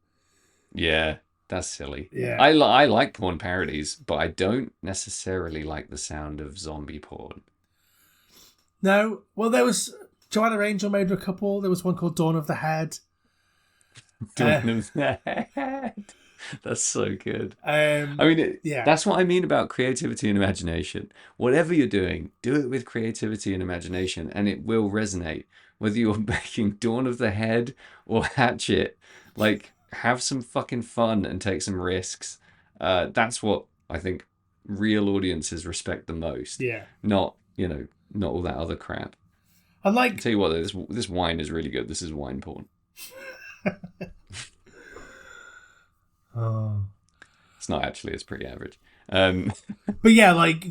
Yeah, that's silly. Yeah, I like porn parodies, but I don't necessarily like the sound of zombie porn. No, well, there was Joanna Angel made a couple. There was one called Dawn of the Head. Dawn of the Head. That's so good. I mean, that's what I mean about creativity and imagination. Whatever you're doing, do it with creativity and imagination, and it will resonate. Whether you're making Dawn of the Head or Hatchet, like, have some fucking fun and take some risks. That's what I think real audiences respect the most. Yeah. Not all that other crap. And like, I'll tell you what, this wine is really good. This is wine porn. Oh. It's not actually. It's pretty average. But yeah, like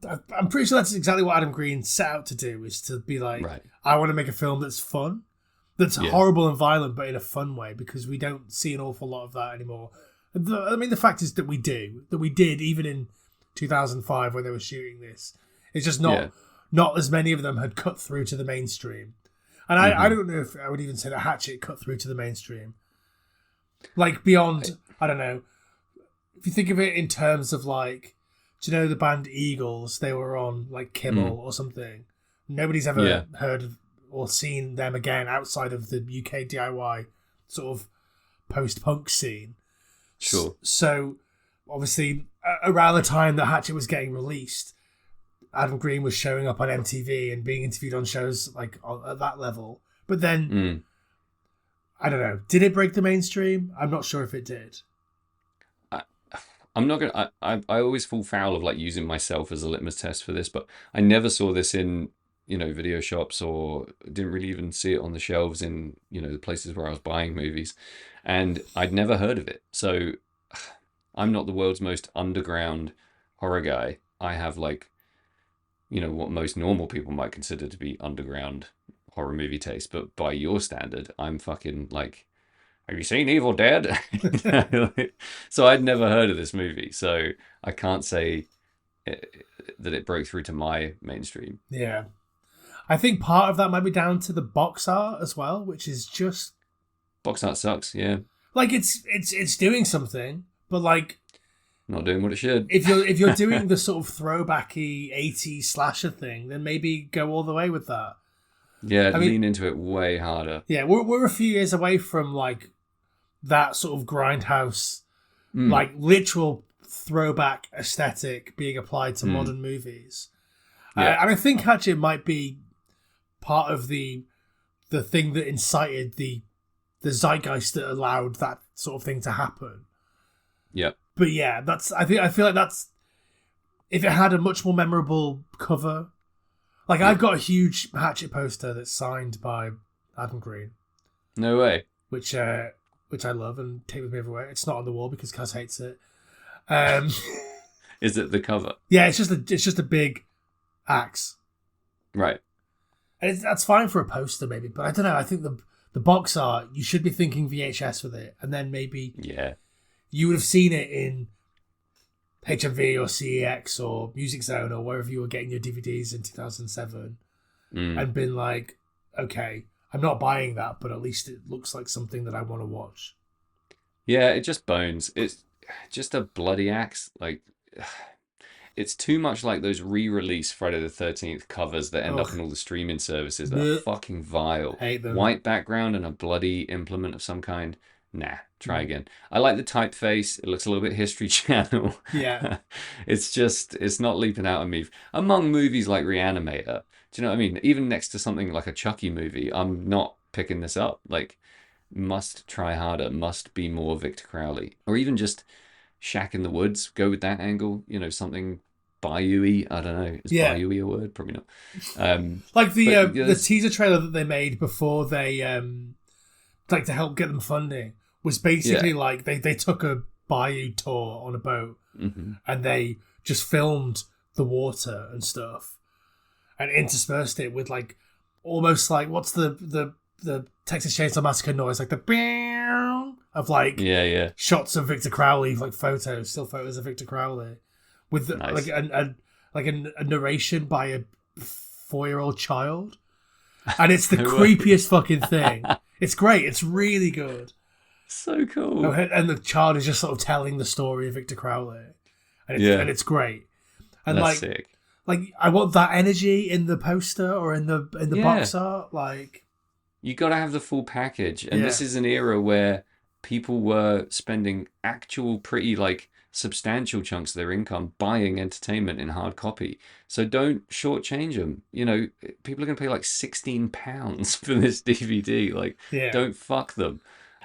I'm pretty sure that's exactly what Adam Green set out to do, is to be like, I want to make a film that's fun, that's horrible and violent, but in a fun way, because we don't see an awful lot of that anymore. I mean, the fact is that we did, even in 2005 when they were shooting this. It's just not as many of them had cut through to the mainstream. And I don't know if I would even say that Hatchet cut through to the mainstream. Like beyond, I don't know. If you think of it in terms of like, do you know the band Eagles? They were on like Kimmel or something. Nobody's ever heard of or seen them again outside of the UK DIY sort of post-punk scene. Sure. So obviously around the time that Hatchet was getting released, Adam Green was showing up on MTV and being interviewed on shows like at that level. But then, I don't know, did it break the mainstream? I'm not sure if it did. I'm not gonna. I always fall foul of like using myself as a litmus test for this, but I never saw this in video shops, or didn't really even see it on the shelves in, the places where I was buying movies. And I'd never heard of it. So I'm not the world's most underground horror guy. I have like, what most normal people might consider to be underground horror movie taste. But by your standard, I'm fucking like, have you seen Evil Dead? So I'd never heard of this movie. So I can't say that it broke through to my mainstream. Yeah. I think part of that might be down to the box art as well, which is just... Box art sucks, yeah. Like, it's doing something, but like... Not doing what it should. If you're doing the sort of throwbacky 80s slasher thing, then maybe go all the way with that. Yeah, lean into it way harder. Yeah, we're a few years away from like that sort of grindhouse, like literal throwback aesthetic being applied to modern movies. Yeah. And I think Hatchet might be part of the thing that incited the zeitgeist that allowed that sort of thing to happen. Yeah. But yeah, I feel like that's, if it had a much more memorable cover. Like, I've got a huge Hatchet poster that's signed by Adam Green. No way. Which I love and take with me everywhere. It's not on the wall because Kaz hates it. Is it the cover? Yeah, it's just a big axe. Right. And that's fine for a poster, maybe. But I don't know. I think the box art, you should be thinking VHS with it. And then maybe you would have seen it in HMV or CEX or Music Zone or wherever you were getting your DVDs in 2007 and been like, okay, I'm not buying that, but at least it looks like something that I want to watch. Yeah, it just bones. It's just a bloody axe. Like, it's too much like those re-release Friday the 13th covers that end up in all the streaming services. They're fucking vile. Hate them. White background and a bloody implement of some kind. Nah, try again. I like the typeface. It looks a little bit History Channel. Yeah. It's not leaping out at me. Among movies like Reanimator, do you know what I mean? Even next to something like a Chucky movie, I'm not picking this up. Like, must try harder, must be more Victor Crowley. Or even just Shack in the Woods, go with that angle, something bayou-y. I don't know. Is bayou-y a word? Probably not. Like the teaser trailer that they made before they, like to help get them funding, was basically like they took a bayou tour on a boat and they just filmed the water and stuff and interspersed it with like almost like, what's the Texas Chainsaw Massacre noise, like the bang of like shots of Victor Crowley, like still photos of Victor Crowley with nice. like a narration by a 4-year-old child, and it's the creepiest fucking thing. It's great. It's really good. So cool. And the child is just sort of telling the story of Victor Crowley, and it's great. And that's sick. Like, I want that energy in the poster or in the box art. Like, you got to have the full package. And this is an era where people were spending actual pretty like substantial chunks of their income buying entertainment in hard copy. So don't shortchange them. People are going to pay like £16 for this DVD. Like, don't fuck them.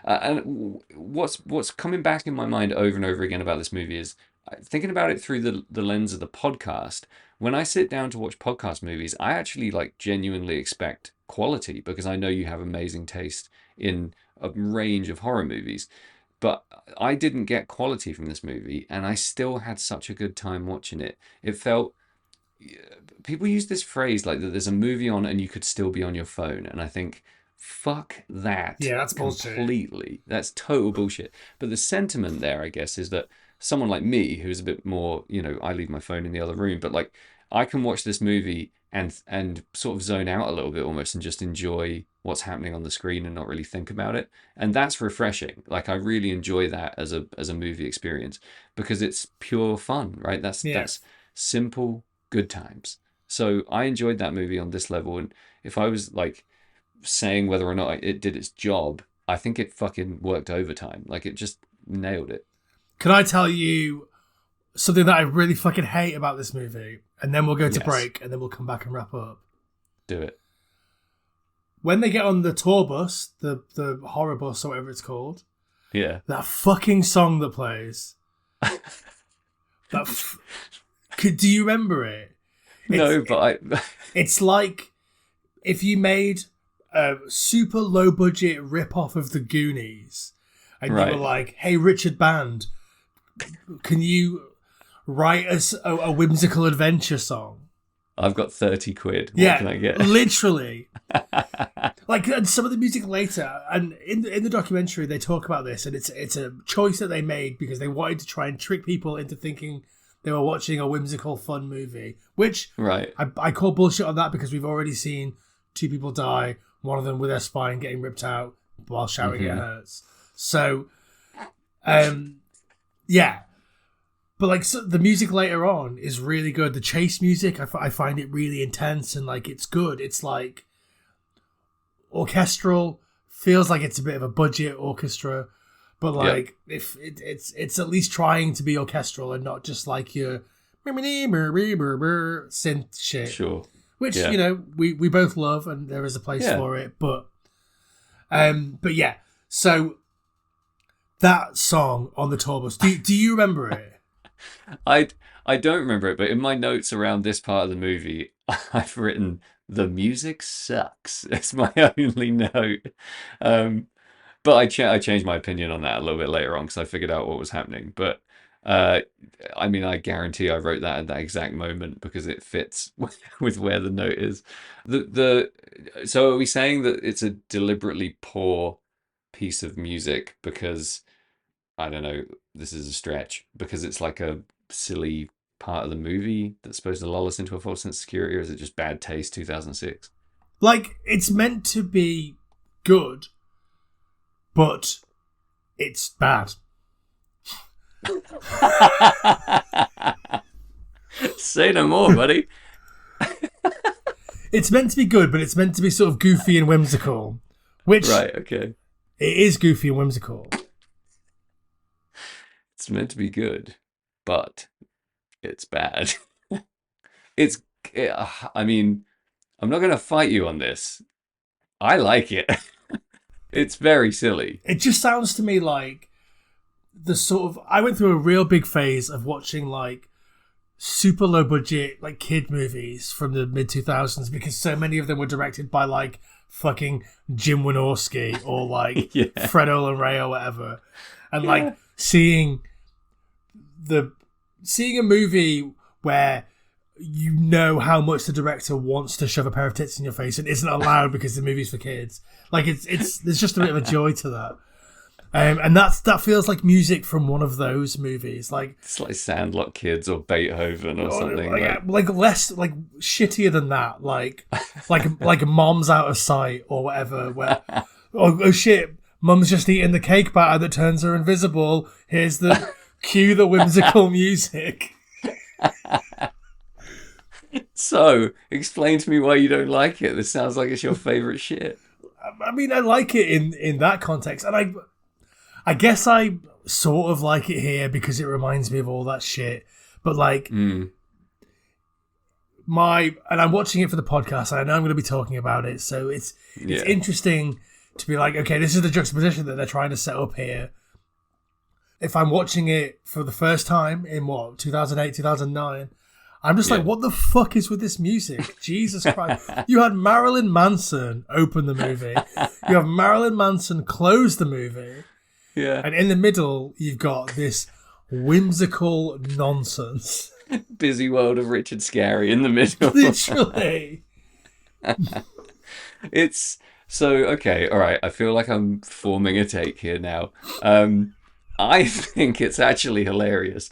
And what's coming back in my mind over and over again about this movie is thinking about it through the lens of the podcast. When I sit down to watch podcast movies, I actually like genuinely expect quality because I know you have amazing taste in a range of horror movies. But I didn't get quality from this movie, and I still had such a good time watching it. It felt... People use this phrase like that there's a movie on and you could still be on your phone. And I think, fuck that. Yeah, that's bullshit. Completely. That's total bullshit. But the sentiment there, I guess, is that someone like me, who's a bit more, I leave my phone in the other room, but like, I can watch this movie and sort of zone out a little bit almost and just enjoy what's happening on the screen and not really think about it. And that's refreshing. Like, I really enjoy that as a movie experience because it's pure fun, right? That's simple, good times. So I enjoyed that movie on this level. And if I was like saying whether or not it did its job, I think it fucking worked overtime. Like, it just nailed it. Can I tell you something that I really fucking hate about this movie? And then we'll go to break, and then we'll come back and wrap up. Do it. When they get on the tour bus, the horror bus or whatever it's called, that fucking song that plays. Do you remember it? No, but It's like if you made a super low budget rip off of the Goonies, and you were right. like, "Hey, Richard Band, can you write us a whimsical adventure song?" I've got 30 quid. What Yeah, can I get? literally. Like, and some of the music later, and in the documentary they talk about this, and it's a choice that they made because they wanted to try and trick people into thinking they were watching a whimsical, fun movie. Which Right. I call bullshit on that because we've already seen two people die, one of them with their spine getting ripped out while shouting it hurts. So, yeah. But like so the music later on is really good. The chase music, I find it really intense and like it's good. It's like orchestral, feels like it's a bit of a budget orchestra, but like if it's at least trying to be orchestral and not just like your synth shit. Sure. Which we both love and there is a place for it. But yeah. So that song on the tour bus, do you remember it? I don't remember it, but in my notes around this part of the movie, I've written the music sucks. It's my only note. But I changed my opinion on that a little bit later on because I figured out what was happening. But I mean, I guarantee I wrote that at that exact moment because it fits with where the note is. So are we saying that it's a deliberately poor piece of music because I don't know, this is a stretch because it's like a silly part of the movie that's supposed to lull us into a false sense of security, or is it just bad taste 2006? Like, it's meant to be good, but it's bad. Say no more, buddy. It's meant to be good, but it's meant to be sort of goofy and whimsical. Which, right, okay. It is goofy and whimsical. It's meant to be good, but it's bad. I mean, I'm not going to fight you on this. I like it. It's very silly. It just sounds to me like the sort of... I went through a real big phase of watching like super low budget like kid movies from the mid 2000s because so many of them were directed by like fucking Jim Wynorski or like Fred Olen Ray or whatever. And like seeing a movie where you know how much the director wants to shove a pair of tits in your face and isn't allowed because the movie's for kids. Like it's there's just a bit of a joy to that. And that feels like music from one of those movies. Like it's like Sandlot Kids or Beethoven or something. Like less like shittier than that. Like Mom's Out of Sight or whatever. Where oh shit, Mum's just eating the cake batter that turns her invisible. Here's the cue the whimsical music. So, explain to me why you don't like it. This sounds like it's your favorite shit. I mean, I like it in that context, and I guess I sort of like it here because it reminds me of all that shit. But like, and I'm watching it for the podcast, and I know I'm going to be talking about it, so it's interesting to be like, okay, this is the juxtaposition that they're trying to set up here. If I'm watching it for the first time in 2008, 2009. I'm just like, what the fuck is with this music? Jesus Christ. You had Marilyn Manson open the movie. You have Marilyn Manson close the movie. Yeah. And in the middle, you've got this whimsical nonsense. Busy World of Richard Scarry in the middle. Literally. It's so, okay, all right. I feel like I'm forming a take here now. I think it's actually hilarious.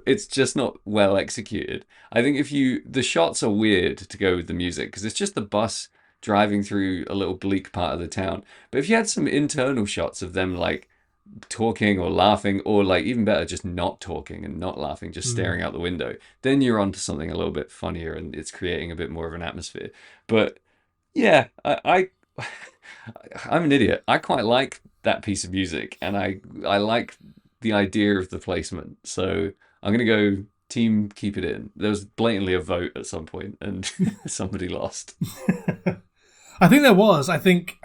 It's just not well executed. I think the shots are weird to go with the music because it's just the bus driving through a little bleak part of the town. But if you had some internal shots of them like talking or laughing, or like even better, just not talking and not laughing, just staring out the window, then you're onto something a little bit funnier and it's creating a bit more of an atmosphere. But yeah, I'm an idiot. I quite like that piece of music and I like the idea of the placement. So I'm going to go team keep it in. There was blatantly a vote at some point and somebody lost. I think there was. I think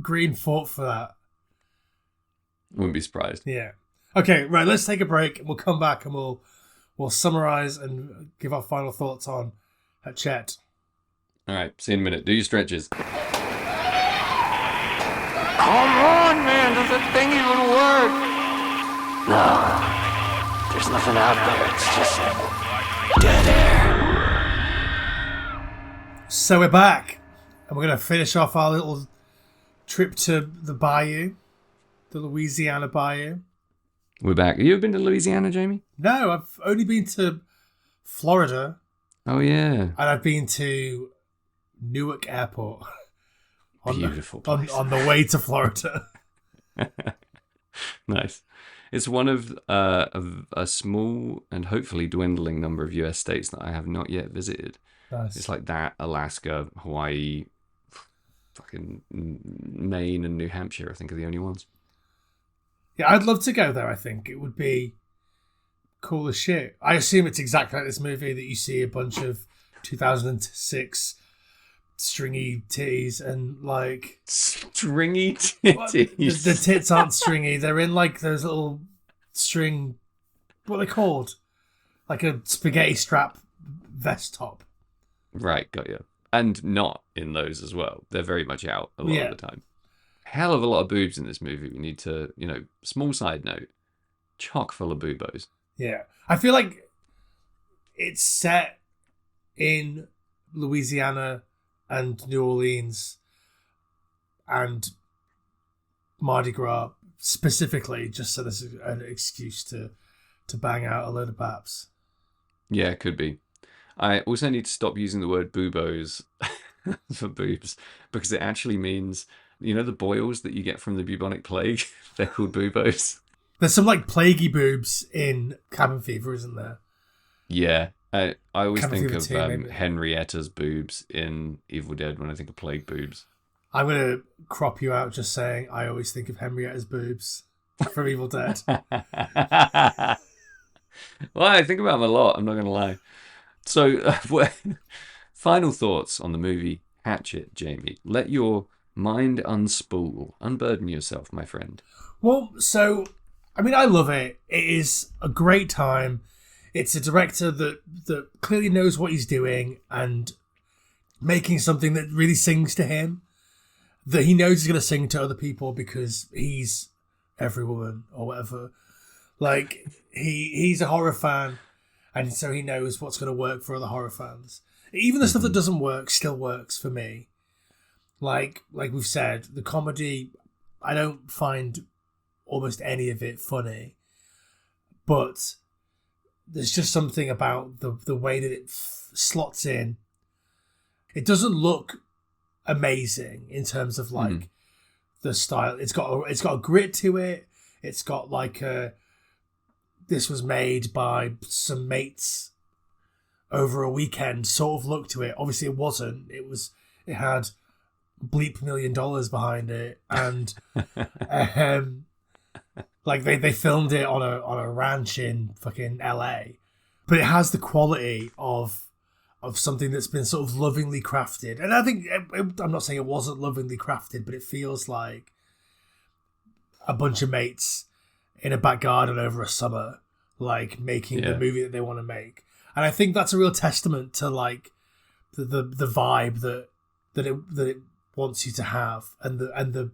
Green fought for that. Wouldn't be surprised. Yeah. Okay, right, let's take a break and we'll come back and we'll summarize and give our final thoughts on Hatchet. All right, see you in a minute. Do your stretches. Come on, man. Does that thing even work? No. There's nothing out there. It's just dead air. So we're back. And we're going to finish off our little trip to the bayou. The Louisiana bayou. We're back. Have you ever been to Louisiana, Jamie? No, I've only been to Florida. Oh, yeah. And I've been to Newark Airport. Beautiful place. On the way to Florida. Nice. It's one of a small and hopefully dwindling number of US states that I have not yet visited. Nice. It's like that, Alaska, Hawaii, fucking Maine and New Hampshire, I think, are the only ones. Yeah, I'd love to go there, I think. It would be cool as shit. I assume it's exactly like this movie that you see a bunch of 2006 stringy titties and like... Stringy titties? The tits aren't stringy. They're in like those little string... What are they called? Like a spaghetti strap vest top. Right, got you. And not in those as well. They're very much out a lot of the time. Hell of a lot of boobs in this movie. We need to, small side note, chock full of boobos. Yeah. I feel like it's set in Louisiana and New Orleans and Mardi Gras specifically, just so there's an excuse to bang out a load of baps. Yeah, it could be. I also need to stop using the word boobos for boobs, because it actually means, the boils that you get from the bubonic plague? They're called boobos. There's some like plaguey boobs in Cabin Fever, isn't there? Yeah. I always Cabin think Fever of 2, maybe. Henrietta's boobs in Evil Dead when I think of plague boobs. I'm going to crop you out just saying I always think of Henrietta's boobs from Evil Dead. Well, I think about them a lot, I'm not going to lie. So, final thoughts on the movie Hatchet, Jamie. Let your mind unspool. Unburden yourself, my friend. Well, so, I love it. It is a great time. It's a director that clearly knows what he's doing and making something that really sings to him, that he knows he's going to sing to other people because he's every woman or whatever. Like, he's a horror fan, and so he knows what's going to work for other horror fans. Even the stuff that doesn't work still works for me. Like we've said, the comedy, I don't find almost any of it funny. But there's just something about the way that it slots in. It doesn't look amazing in terms of like the style. It's got a grit to it. It's got like this was made by some mates over a weekend sort of look to it. Obviously it wasn't. It had bleep $1 million behind it, and like they filmed it on a ranch in fucking LA. But it has the quality of something that's been sort of lovingly crafted. And I think I'm not saying it wasn't lovingly crafted, but it feels like a bunch of mates in a back garden over a summer, like making the movie that they want to make. And I think that's a real testament to like the vibe that it wants you to have, and the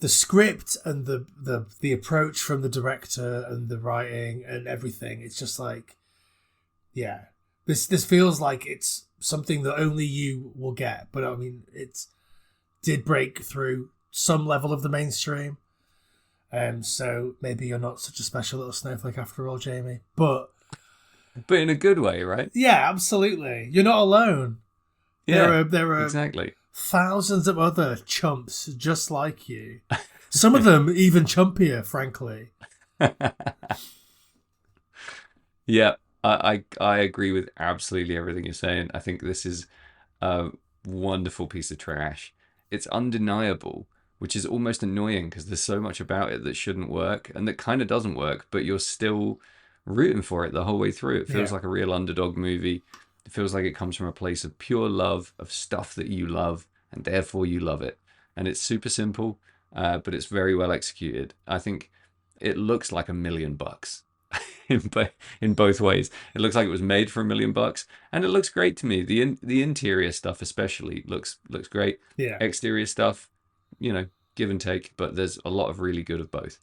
script and the approach from the director and the writing and everything. It's just like, yeah, this feels like it's something that only you will get. But I mean, it did break through some level of the mainstream. So maybe you're not such a special little snowflake after all, Jamie. But in a good way, right? Yeah, absolutely. You're not alone. Yeah, there are exactly thousands of other chumps just like you. Some of them even chumpier, frankly. Yeah, I agree with absolutely everything you're saying. I think this is a wonderful piece of trash. It's undeniable, which is almost annoying because there's so much about it that shouldn't work and that kind of doesn't work, but you're still rooting for it the whole way through. It feels like a real underdog movie. It feels like it comes from a place of pure love of stuff that you love, and therefore you love it. And it's super simple, but it's very well executed. I think it looks like $1 million. in both ways. It looks like it was made for $1 million, and it looks great to me. The interior stuff especially looks great. Yeah. Exterior stuff, give and take, but there's a lot of really good of both.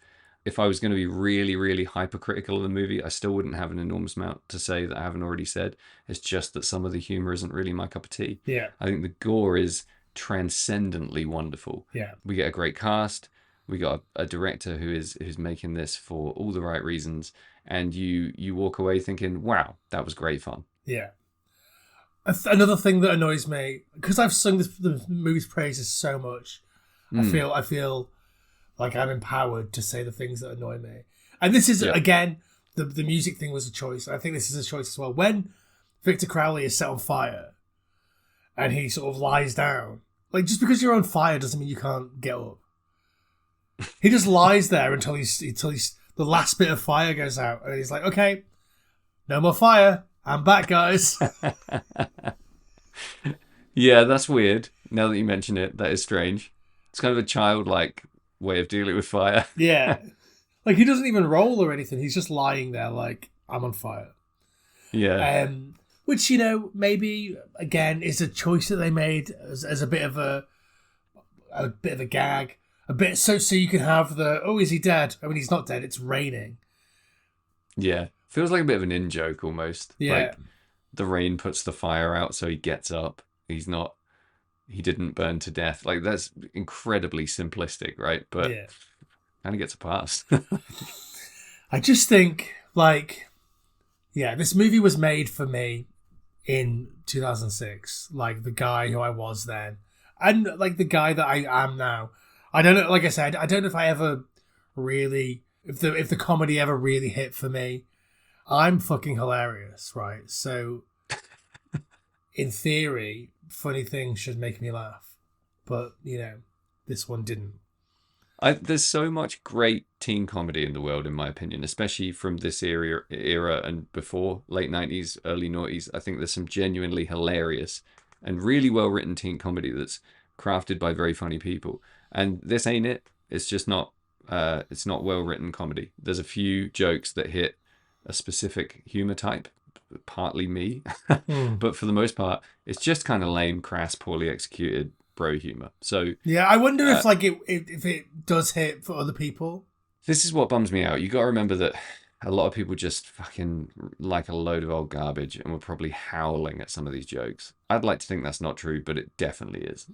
If I was going to be really, really hypercritical of the movie, I still wouldn't have an enormous amount to say that I haven't already said. It's just that some of the humor isn't really my cup of tea. Yeah. I think the gore is transcendently wonderful. Yeah. We get a great cast. We got a director who's making this for all the right reasons, and you walk away thinking, "Wow, that was great fun." Yeah. Another thing that annoys me, because I've sung the movie's praises so much, I feel like I'm empowered to say the things that annoy me. And this is again, the music thing was a choice. I think this is a choice as well. When Victor Crowley is set on fire, and he sort of lies down, like, just because you're on fire doesn't mean you can't get up. He just lies there until the last bit of fire goes out, and he's like, "Okay, no more fire. I'm back, guys." Yeah, that's weird. Now that you mention it, that is strange. It's kind of a childlike way of dealing with fire. Yeah, like, he doesn't even roll or anything. He's just lying there, like, "I'm on fire." Yeah. Which, maybe again is a choice that they made as a bit of a gag. A bit so you can have is he dead? I mean, he's not dead. It's raining. Yeah. Feels like a bit of an in-joke almost. Yeah. Like, the rain puts the fire out, so he gets up. He didn't burn to death. Like, that's incredibly simplistic, right? But kind of gets a pass. I just think, like, this movie was made for me in 2006. Like, the guy who I was then, and like the guy that I am now. I don't know. Like I said, I don't know if I ever really, if the comedy ever really hit for me. I'm fucking hilarious, right? So, in theory, funny things should make me laugh, but this one didn't. There's so much great teen comedy in the world, in my opinion, especially from this era and before, late 90s, early noughties. I think there's some genuinely hilarious and really well-written teen comedy that's crafted by very funny people. And this ain't it. It's just not. It's not well-written comedy. There's a few jokes that hit a specific humor type, partly me, but for the most part, it's just kind of lame, crass, poorly executed bro humor. So yeah, I wonder if it does hit for other people. This is what bums me out. You got to remember that a lot of people just fucking like a load of old garbage and were probably howling at some of these jokes. I'd like to think that's not true, but it definitely is.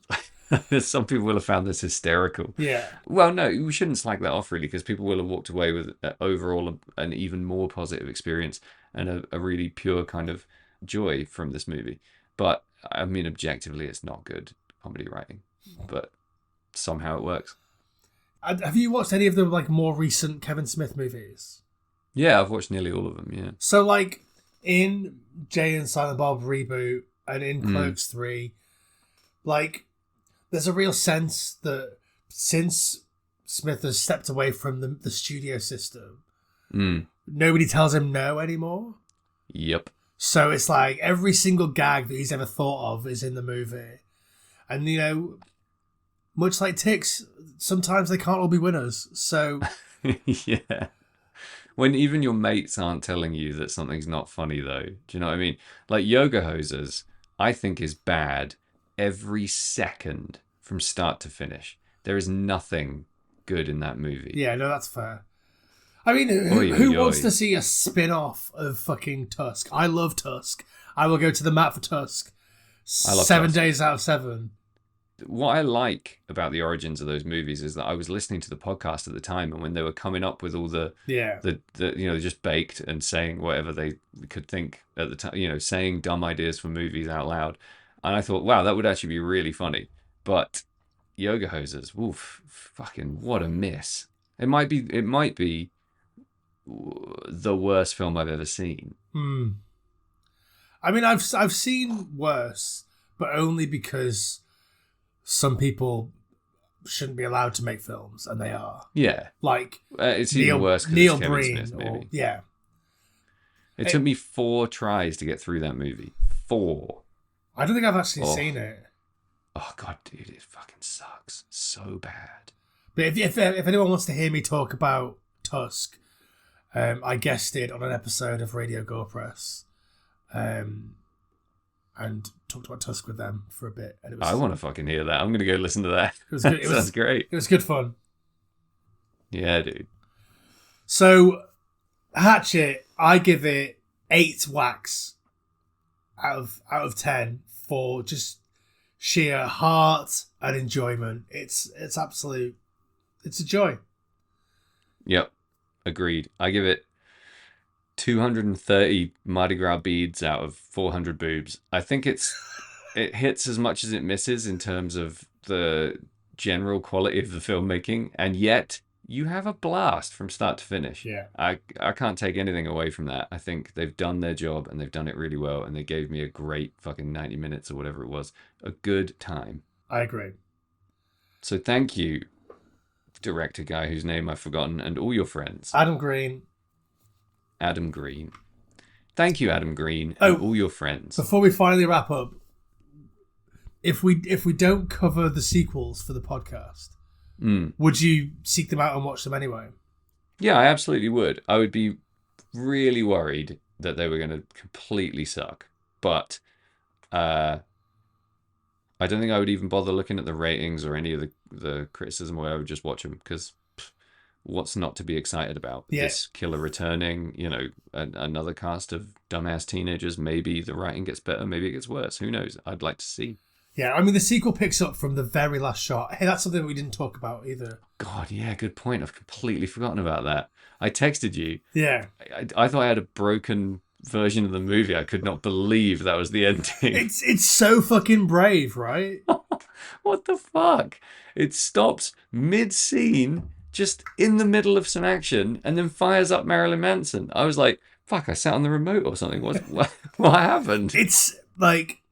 Some people will have found this hysterical. Yeah. Well, no, we shouldn't slag that off, really, because people will have walked away with overall an even more positive experience and a really pure kind of joy from this movie. But, I mean, objectively, it's not good comedy writing. But somehow it works. Have you watched any of the more recent Kevin Smith movies? Yeah, I've watched nearly all of them, yeah. So, in Jay and Silent Bob reboot and in Clerks 3, there's a real sense that since Smith has stepped away from the studio system, nobody tells him no anymore. Yep. So it's like every single gag that he's ever thought of is in the movie. And, much like Ticks, sometimes they can't all be winners. So... Yeah. When even your mates aren't telling you that something's not funny, though. Do you know what I mean? Like, Yoga Hosers, I think, is bad every second from start to finish. There is nothing good in that movie. Yeah, no, that's fair. I mean, who wants to see a spin-off of fucking Tusk? I love Tusk. I will go to the mat for Tusk. I love 7 Tusk. days out of 7. What I like about the origins of those movies is that I was listening to the podcast at the time, and when they were coming up with all the just baked and saying whatever they could think at the time, saying dumb ideas for movies out loud, and I thought, wow, that would actually be really funny. But Yoga Hosers, woof, fucking what a miss! It might be the worst film I've ever seen. I mean, I've seen worse, but only because some people shouldn't be allowed to make films, and they are. Yeah. It's even worse because Neil it's Kevin Breen. Smith, maybe. Yeah. It took me 4 tries to get through that movie. 4. I don't think I've actually seen it. Oh, God, dude, it fucking sucks. So bad. But if anyone wants to hear me talk about Tusk, I guested on an episode of Radio Gore Press, and talked about Tusk with them for a bit. And it was, I want to fucking hear that. I'm going to go listen to that. It was good. That sounds great. It was good fun. Yeah, dude. So, Hatchet, I give it 8 whacks out of 10 for just sheer heart and enjoyment. It's absolute. It's a joy. Yep. Agreed. I give it 230 Mardi Gras beads out of 400 boobs. I think it hits as much as it misses in terms of the general quality of the filmmaking, and yet you have a blast from start to finish. Yeah. I can't take anything away from that. I think they've done their job and they've done it really well, and they gave me a great fucking 90 minutes or whatever it was. A good time. I agree. So thank you, director guy whose name I've forgotten, and all your friends. Adam Green. Thank you, Adam Green, and all your friends. Before we finally wrap up, if we don't cover the sequels for the podcast, would you seek them out and watch them anyway? Yeah, I absolutely would. I would be really worried that they were going to completely suck, but I don't think I would even bother looking at the ratings or any of the criticism, or I would just watch them, because what's not to be excited about? Yeah. This killer returning, another cast of dumbass teenagers. Maybe the writing gets better, maybe it gets worse. Who knows? I'd like to see. Yeah, I mean, the sequel picks up from the very last shot. Hey, that's something we didn't talk about either. God, yeah, good point. I've completely forgotten about that. I texted you. Yeah. I thought I had a broken version of the movie. I could not believe that was the ending. It's so fucking brave, right? What the fuck? It stops mid-scene, just in the middle of some action, and then fires up Marilyn Manson. I was like, fuck, I sat on the remote or something. What happened? It's like,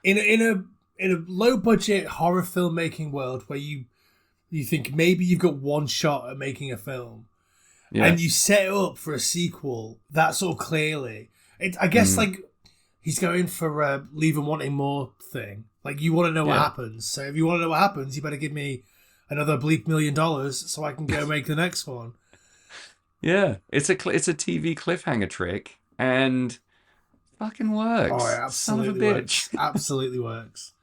in a low-budget horror filmmaking world where you think maybe you've got one shot at making a film, and you set it up for a sequel that sort of clearly. I guess like he's going for leave 'em wanting more thing. Like, you want to know what happens. So if you want to know what happens, you better give me another bleep $1 million so I can go make the next one. Yeah, it's a TV cliffhanger trick, and fucking works. Oh, it absolutely works. Absolutely works.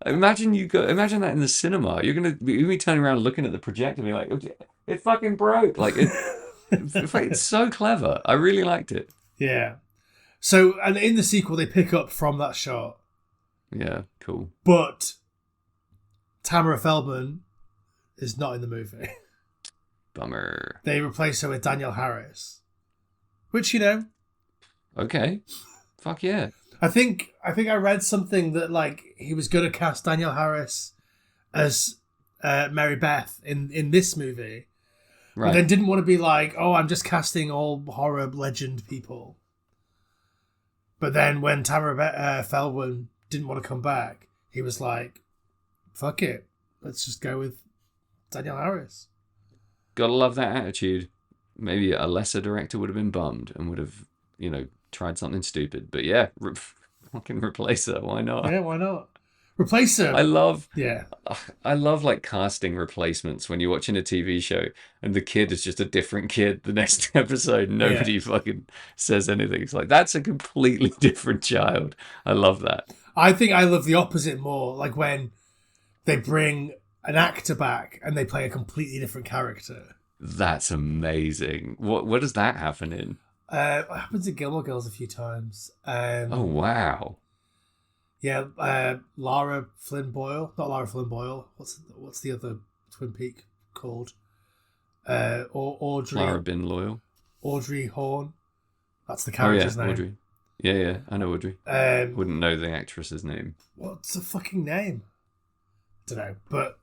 Imagine that in the cinema. You're gonna be turning around looking at the projector and be like, it fucking broke. Like, it's so clever. I really liked it. Yeah. So, and in the sequel, they pick up from that shot. Yeah, cool. But Tamara Feldman is not in the movie. Bummer. They replace her with Danielle Harris, which, Okay. Fuck yeah. I think I read something that, like, he was going to cast Danielle Harris as Mary Beth in this movie, right. But then didn't want to be like, oh, I'm just casting all horror legend people. But then when Tamara Feldman didn't want to come back, he was like, fuck it, let's just go with Danielle Harris. Gotta love that attitude. Maybe a lesser director would have been bummed and would have, tried something stupid. But yeah, fucking replace her. Why not? Yeah, why not? Replace her. I love like casting replacements when you're watching a TV show and the kid is just a different kid the next episode. Nobody fucking says anything. It's like, that's a completely different child. I love that. I think I love the opposite more. Like when they bring an actor back and they play a completely different character. That's amazing. What does that happen in? It happens in Gilmore Girls a few times. Oh, wow. Yeah, Lara Flynn Boyle. Not Lara Flynn Boyle. What's the other Twin Peak called? Audrey. Lara Bin Loyal. Audrey Horn. That's the character's name. Audrey. Yeah, I know Audrey. Wouldn't know the actress's name. What's the fucking name? Don't know. But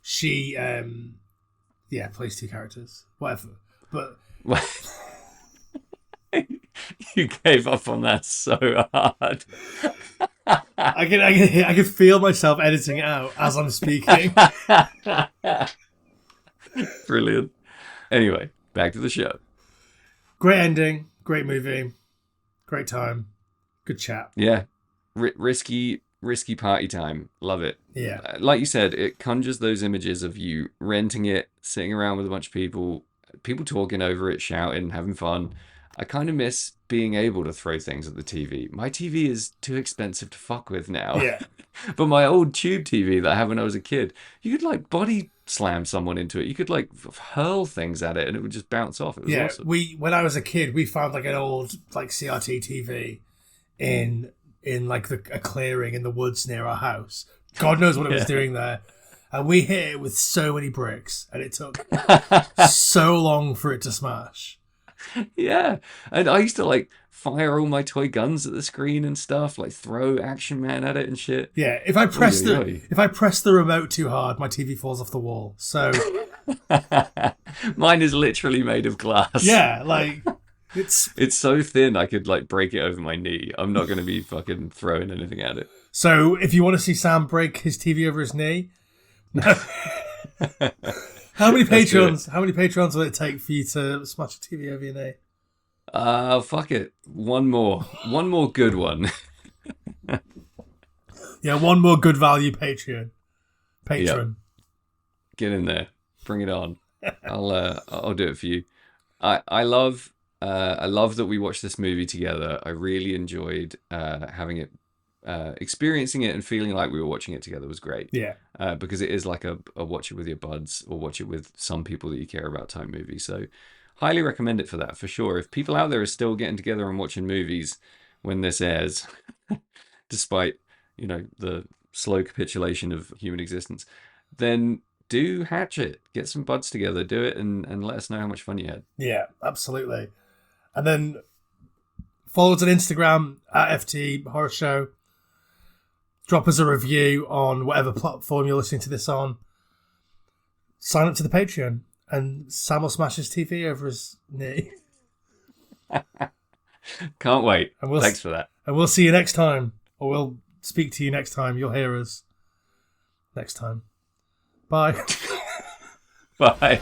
she, plays two characters. Whatever. But... You gave up on that so hard. I can feel myself editing it out as I'm speaking. Brilliant. Anyway, back to the show. Great ending, great movie, great time, good chat. Yeah, risky party time. Love it. Yeah. Like you said, it conjures those images of you renting it, sitting around with a bunch of people, people talking over it, shouting, having fun. I kind of miss being able to throw things at the TV. My TV is too expensive to fuck with now. Yeah. But my old tube TV that I had when I was a kid, you could like body slam someone into it. You could like hurl things at it and it would just bounce off. It was awesome. When I was a kid, we found like an old like CRT TV in like a clearing in the woods near our house. God knows what it was doing there. And we hit it with so many bricks and it took so long for it to smash. Yeah, and I used to like fire all my toy guns at the screen and stuff, like throw Action Man at it and shit. Yeah, if I press the remote too hard, my TV falls off the wall. So mine is literally made of glass. Yeah, like it's so thin I could like break it over my knee. I'm not going to be fucking throwing anything at it. So if you want to see Sam break his TV over his knee, How many patrons will it take for you to smash a TV over your knee? Fuck it. One more good one. Yeah, one more good value patron. Yep. Get in there. Bring it on. I'll do it for you. I love that we watched this movie together. I really enjoyed having it. Experiencing it and feeling like we were watching it together was great. Yeah. Because it is like a watch it with your buds or watch it with some people that you care about type movie. So highly recommend it for that, for sure. If people out there are still getting together and watching movies when this airs, despite, the slow capitulation of human existence, then do Hatchet. Get some buds together, do it, and let us know how much fun you had. Yeah, absolutely. And then follow us on Instagram at FT Horror Show. Drop us a review on whatever platform you're listening to this on. Sign up to the Patreon, and Sam will smash his TV over his knee. Can't wait. Thanks for that. And we'll see you next time, or we'll speak to you next time. You'll hear us next time. Bye. Bye.